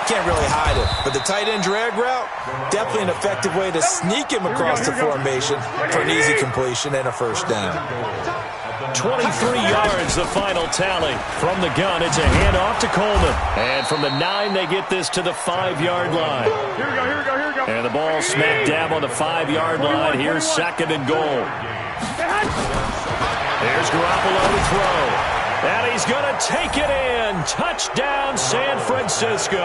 can't really hide him. But the tight end drag route, definitely an effective way to sneak him across the formation for an easy completion and a first down. 23 yards, the final tally. From the gun, it's a handoff to Coleman. And from the 9, they get this to the 5-yard line. Here we go. And the ball smack dab on the 5-yard line. Here's 2nd and goal. Here's Garoppolo to throw. And he's going to take it in. Touchdown, San Francisco.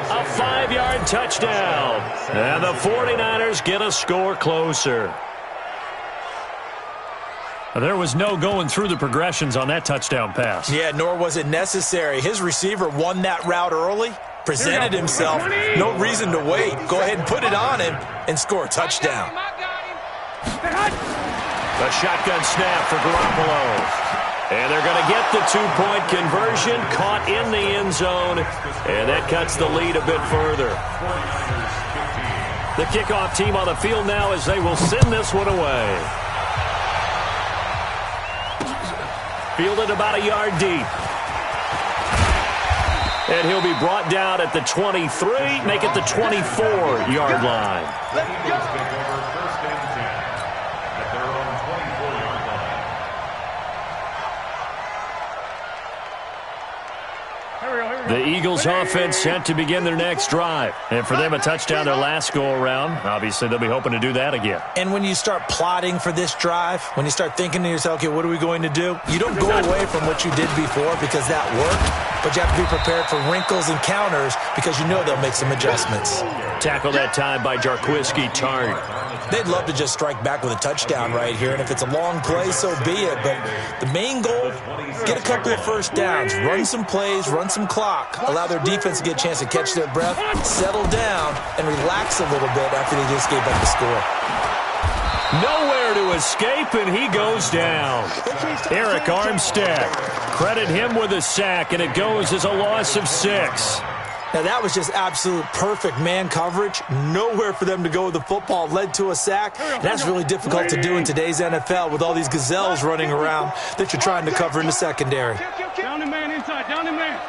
A 5-yard touchdown. And the 49ers get a score closer. There was no going through the progressions on that touchdown pass. Yeah, nor was it necessary. His receiver won that route early, presented himself. No reason to wait. Go ahead and put it on him and score a touchdown. A shotgun snap for Garoppolo. And they're going to get the 2-point conversion, caught in the end zone, and that cuts the lead a bit further. The kickoff team on the field now as they will send this one away. Fielded about a yard deep. And he'll be brought down at the 23, make it the 24-yard line. The Eagles offense set to begin their next drive. And for them, a touchdown their last go-around. Obviously, they'll be hoping to do that again. And when you start plotting for this drive, when you start thinking to yourself, okay, what are we going to do? You don't go away from what you did before because that worked, but you have to be prepared for wrinkles and counters because you know they'll make some adjustments. Tackle that time by Jarquiski Tarn. They'd love to just strike back with a touchdown right here, and if it's a long play, so be it. But the main goal, get a couple of first downs, run some plays, run some clock, allow their defense to get a chance to catch their breath, settle down, and relax a little bit after they just gave up the score. Nowhere to escape, and he goes down. Eric Armstead, credit him with a sack, and it goes as a loss of 6. Now, that was just absolute perfect man coverage. Nowhere for them to go with the football. Led to a sack. And that's really difficult to do in today's NFL with all these gazelles running around that you're trying to cover in the secondary. Down the man inside. Down the man.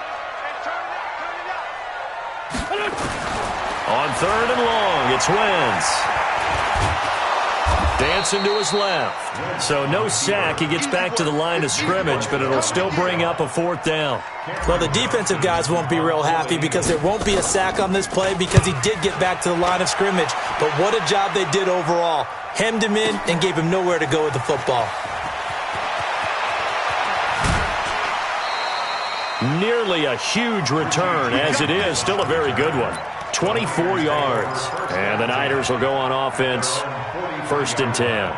On 3rd and long, it's Wentz. Dancing to his left. So no sack. He gets back to the line of scrimmage, but it'll still bring up a 4th down. Well, the defensive guys won't be real happy because there won't be a sack on this play because he did get back to the line of scrimmage. But what a job they did overall. Hemmed him in and gave him nowhere to go with the football. Nearly a huge return, as it is. Still a very good one. 24 yards. And the Niners will go on offense. 1st and 10.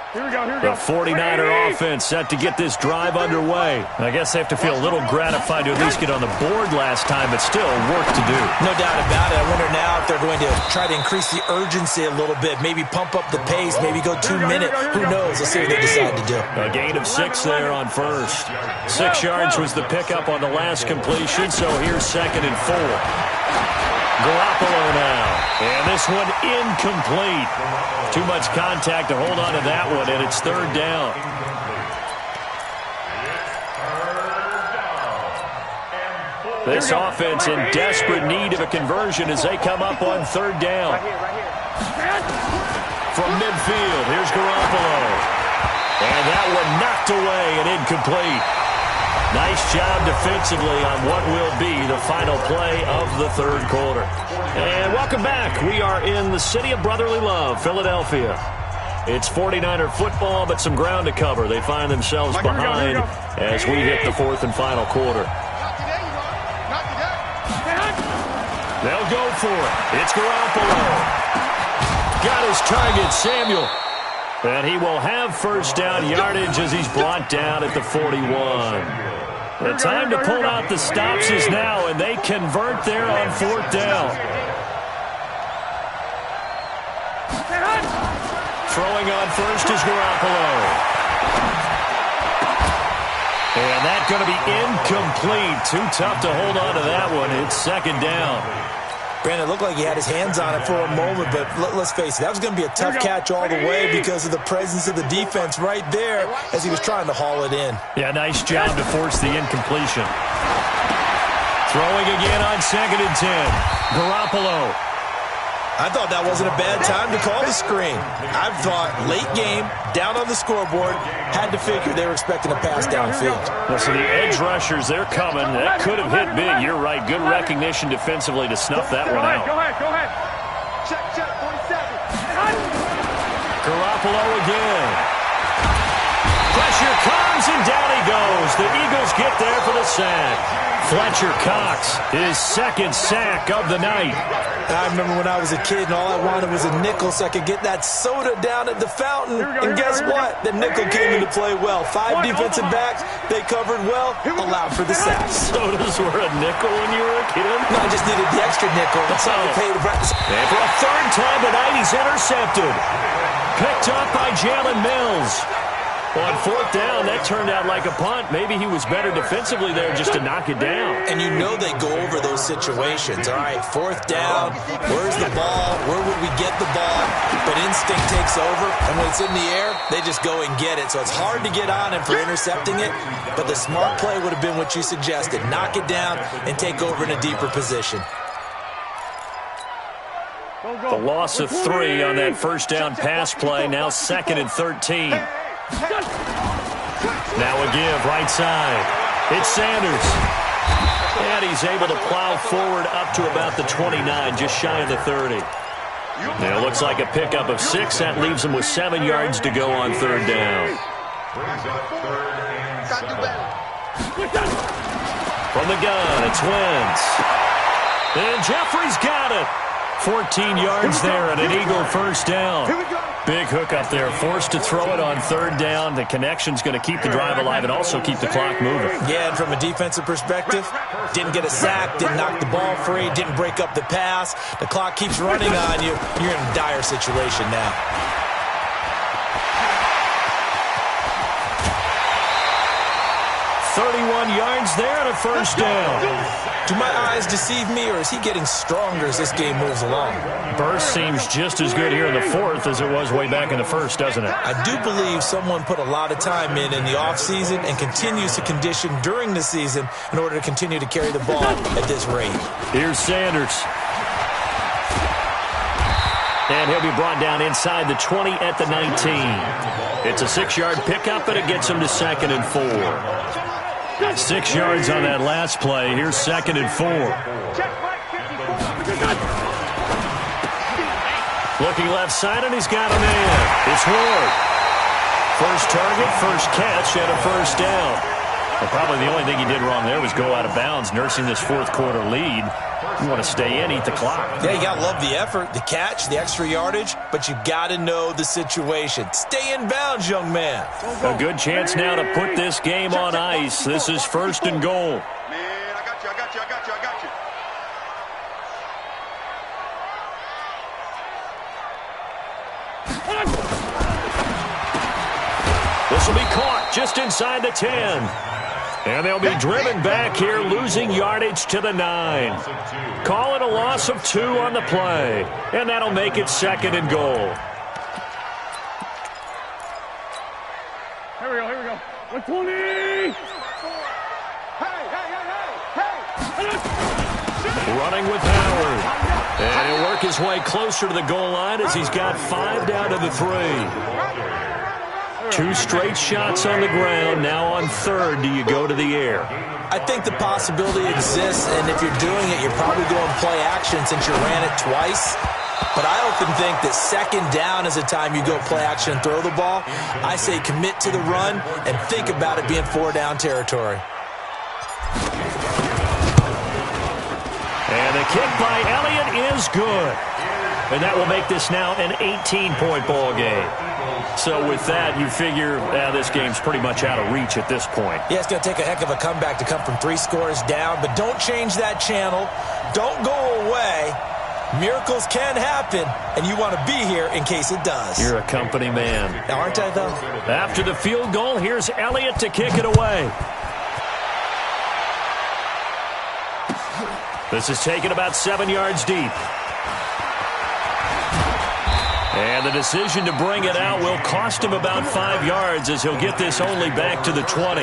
Here we go. The 49er offense set to get this drive underway. I guess they have to feel a little gratified to at least get on the board last time, but still work to do. No doubt about it. I wonder now if they're going to try to increase the urgency a little bit, maybe pump up the pace, maybe go 2 minute. Who knows? Let's see what they decide to do. A gain of 6 there on first. 6 yards was the pickup on the last completion, so here's 2nd and 4. Garoppolo now. And this one incomplete. Too much contact to hold on to that one, and it's 3rd down. This offense in desperate need of a conversion as they come up on 3rd down. From midfield, here's Garoppolo. And that one knocked away and incomplete. Nice job defensively on what will be the final play of the 3rd quarter. And welcome back. We are in the city of brotherly love, Philadelphia. It's 49er football, but some ground to cover. They find themselves behind as we hit the 4th and final quarter. They'll go for it. It's Garoppolo. Got his target, Samuel. And he will have 1st down yardage as he's brought down at the 41. The time to pull out the stops is now, and they convert there on 4th down. Throwing on first is Garoppolo. And that's going to be incomplete. Too tough to hold on to that one. It's 2nd down. Brandon, it looked like he had his hands on it for a moment, but let's face it, that was going to be a tough catch all the way because of the presence of the defense right there as he was trying to haul it in. Yeah, nice job to force the incompletion. Throwing again on 2nd and 10. Garoppolo. I thought that wasn't a bad time to call the screen. I thought late game, down on the scoreboard, had to figure they were expecting a pass downfield. Well, so the edge rushers, they're coming. That could have hit big. You're right. Good recognition defensively to snuff that one out. Go ahead. Check, 47. Garoppolo again. Pressure comes, and down he goes. The Eagles get there for the sack. Fletcher Cox, his 2nd sack of the night. I remember when I was a kid and all I wanted was a nickel so I could get that soda down at the fountain. And guess what? The nickel came into play well. 5 defensive backs, they covered well, allowed for the sacks. Sodas were a nickel when you were a kid? No, I just needed the extra nickel. That's how I paid to practice. And for a 3rd time tonight, he's intercepted. Picked up by Jalen Mills. On 4th down, that turned out like a punt. Maybe he was better defensively there just to knock it down. And you know they go over those situations. All right, 4th down, where's the ball? Where would we get the ball? But instinct takes over, and when it's in the air, they just go and get it. So it's hard to get on him for intercepting it, but the smart play would have been what you suggested. Knock it down and take over in a deeper position. The loss of 3 on that 1st down pass play, now 2nd and 13. Now a give, right side. It's Sanders. And he's able to plow forward up to about the 29, just shy of the 30. Now it looks like a pickup of 6. That leaves him with 7 yards to go on third down. From the gun, it's Wentz. And Jeffrey's got it. 14 yards there and an Eagle first down. Big hook up there, forced to throw it on third down. The connection's going to keep the drive alive and also keep the clock moving. Yeah, and from a defensive perspective, didn't get a sack, didn't knock the ball free, didn't break up the pass. The clock keeps running on you. You're in a dire situation now. .31 yards there and a first down. Do my eyes deceive me, or is he getting stronger as this game moves along? Burst seems just as good here in the fourth as it was way back in the first, doesn't it? I do believe someone put a lot of time in the offseason and continues to condition during the season in order to continue to carry the ball at this rate. Here's Sanders. And he'll be brought down inside the 20 at the 19. It's a 6-yard pickup, and it gets him to 2nd and 4. 6 yards on that last play. Here's 2nd and 4. Looking left side, and he's got a man. It's Ward. First target, first catch, and a first down. Well, probably the only thing he did wrong there was go out of bounds, nursing this fourth-quarter lead. You want to stay in, eat the clock. Yeah, you got to love the effort, the catch, the extra yardage, but you got to know the situation. Stay in bounds, young man. A good chance now to put this game on ice. This is 1st and goal. Man, I got you. This will be caught just inside the 10. And they'll be driven back here, losing yardage to the 9. Call it a loss of 2 on the play. And that'll make it 2nd and goal. Here we go. 120! Running with Howard. And he'll work his way closer to the goal line as he's got 5 down to the 3. 2 straight shots on the ground. Now on third, do you go to the air? I think the possibility exists, and if you're doing it, you're probably going play action since you ran it twice. But I often think that 2nd down is the time you go play action and throw the ball. I say commit to the run and think about it being 4-down territory. And the kick by Elliott is good. And that will make this now an 18-point ball game. So with that, you figure this game's pretty much out of reach at this point. Yeah, it's going to take a heck of a comeback to come from 3 scores down, but don't change that channel. Don't go away. Miracles can happen, and you want to be here in case it does. You're a company man. Now, aren't I, though? After the field goal, here's Elliott to kick it away. This is taken about 7 yards deep. And the decision to bring it out will cost him about 5 yards as he'll get this only back to the 20.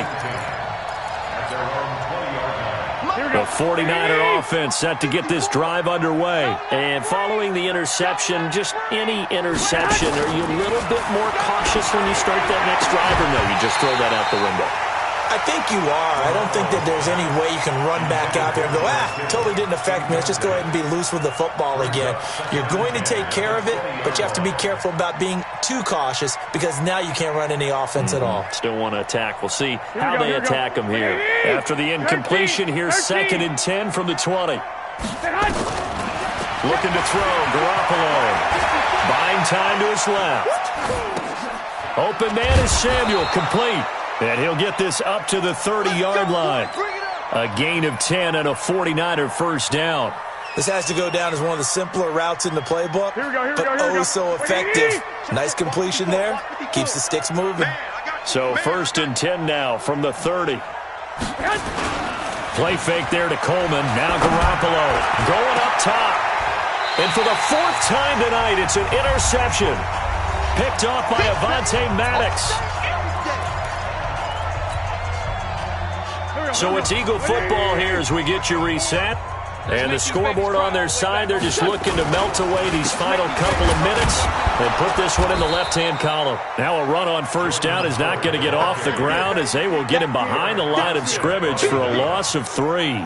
The 49er offense set to get this drive underway. And following the interception, just any interception, are you a little bit more cautious when you start that next drive, or no, you just throw that out the window? I think you are. I don't think that there's any way you can run back out there and go, totally didn't affect me. Let's just go ahead and be loose with the football again. You're going to take care of it, but you have to be careful about being too cautious because now you can't run any offense at all. Still want to attack. We'll see how they attack him here. After the incompletion, here's 2nd and 10 from the 20. Looking to throw, Garoppolo. Buying time to his left. Open man is Samuel, complete. And he'll get this up to the 30-yard line. A gain of 10 and a 49er first down. This has to go down as one of the simpler routes in the playbook, but so effective. Nice completion there. Keeps the sticks moving. So 1st and 10 now from the 30. Play fake there to Coleman. Now Garoppolo going up top. And for the 4th time tonight, it's an interception. Picked off by Avonte Maddox. So it's Eagle football here as we get you reset. And the scoreboard on their side, they're just looking to melt away these final couple of minutes and put this one in the left-hand column. Now a run on first down is not going to get off the ground as they will get him behind the line of scrimmage for a loss of 3.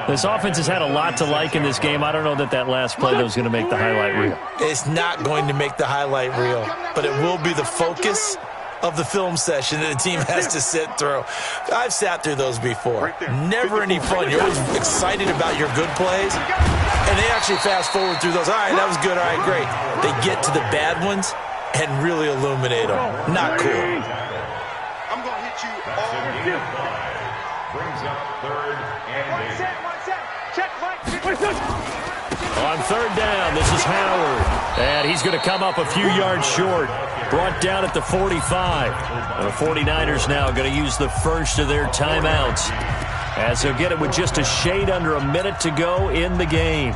This offense has had a lot to like in this game. I don't know that last play, though, is going to make the highlight reel. It's not going to make the highlight reel, but it will be the focus of the film session that the team has to sit through. I've sat through those before. Never any fun. You're always excited about your good plays, and they actually fast forward through those. All right, that was good. All right, great. They get to the bad ones and really illuminate them. Not cool. I'm going to hit you all. Brings up 3rd and 8. Check, On 3rd down, this is Howard. And he's going to come up a few yards short. Brought down at the 45. The 49ers now going to use the first of their timeouts as they'll get it with just a shade under a minute to go in the game.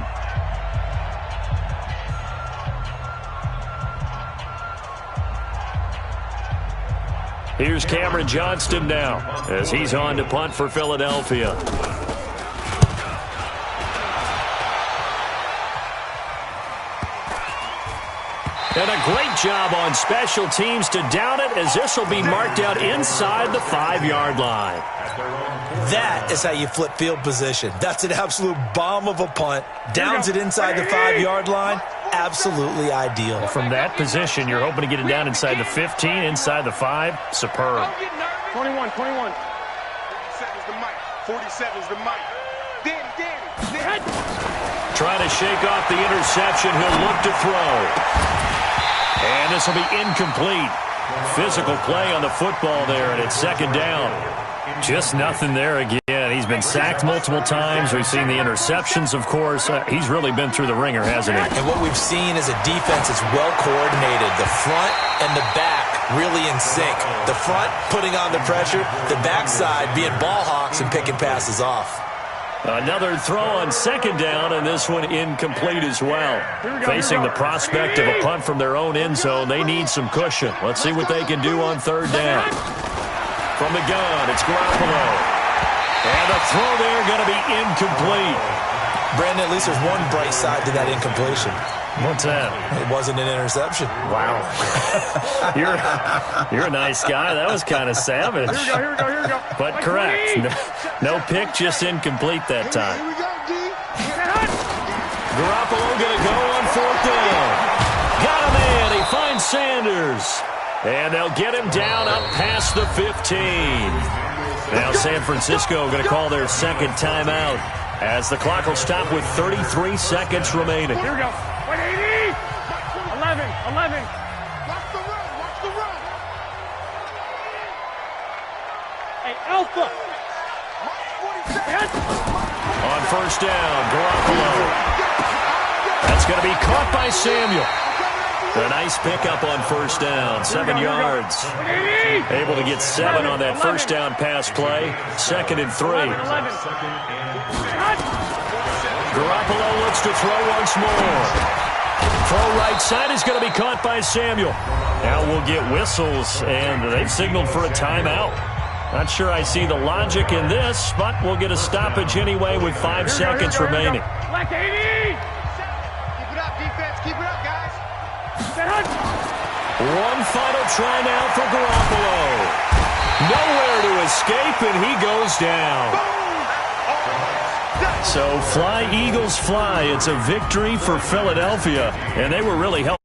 Here's Cameron Johnston now as he's on to punt for Philadelphia. And a great job on special teams to down it as this will be marked out inside the 5-yard line. That is how you flip field position. That's an absolute bomb of a punt. Downs it inside the 5-yard line. Absolutely ideal. From that position, you're hoping to get it down inside the 15, inside the 5. Superb. 21. 47's the mic. 47's the mic. Danny. Trying to shake off the interception. He'll look to throw. And this will be incomplete. Physical play on the football there, and it's 2nd down. Just nothing there again. He's been sacked multiple times. We've seen the interceptions, of course. He's really been through the ringer, hasn't he? And what we've seen is a defense that's well coordinated. The front and the back really in sync. The front putting on the pressure, the backside being ball hawks and picking passes off. Another throw on 2nd down, and this one incomplete as well. Facing the prospect of a punt from their own end zone, they need some cushion. Let's see what they can do on 3rd down. From the gun, it's Garoppolo. And the throw there going to be incomplete. Brandon, at least there's one bright side to that incompletion. What's that? It wasn't an interception. Wow. You're a nice guy. That was kind of savage. Here we go. But correct. No pick, just incomplete that time. Here we go, D. Garoppolo going to go on 4th down. Got him in. He finds Sanders. And they'll get him down up past the 15. Now San Francisco going to call their 2nd timeout as the clock will stop with 33 seconds remaining. Here we go. 180. 11. Watch the run. Hey, Alpha. On 1st down, Garoppolo. That's going to be caught by Samuel. A nice pickup on 1st down, 7 yards. Able to get 7 on that 1st down pass play. 2nd and 3. Garoppolo looks to throw once more. Throw right side is going to be caught by Samuel. Now we'll get whistles, and they've signaled for a timeout. Not sure I see the logic in this, but we'll get a stoppage anyway with 5 seconds remaining. Black 80. Keep it up, defense. Keep it up, guys. One final try now for Garoppolo. Nowhere to escape, and he goes down. So fly, Eagles, fly. It's a victory for Philadelphia, and they were really helping.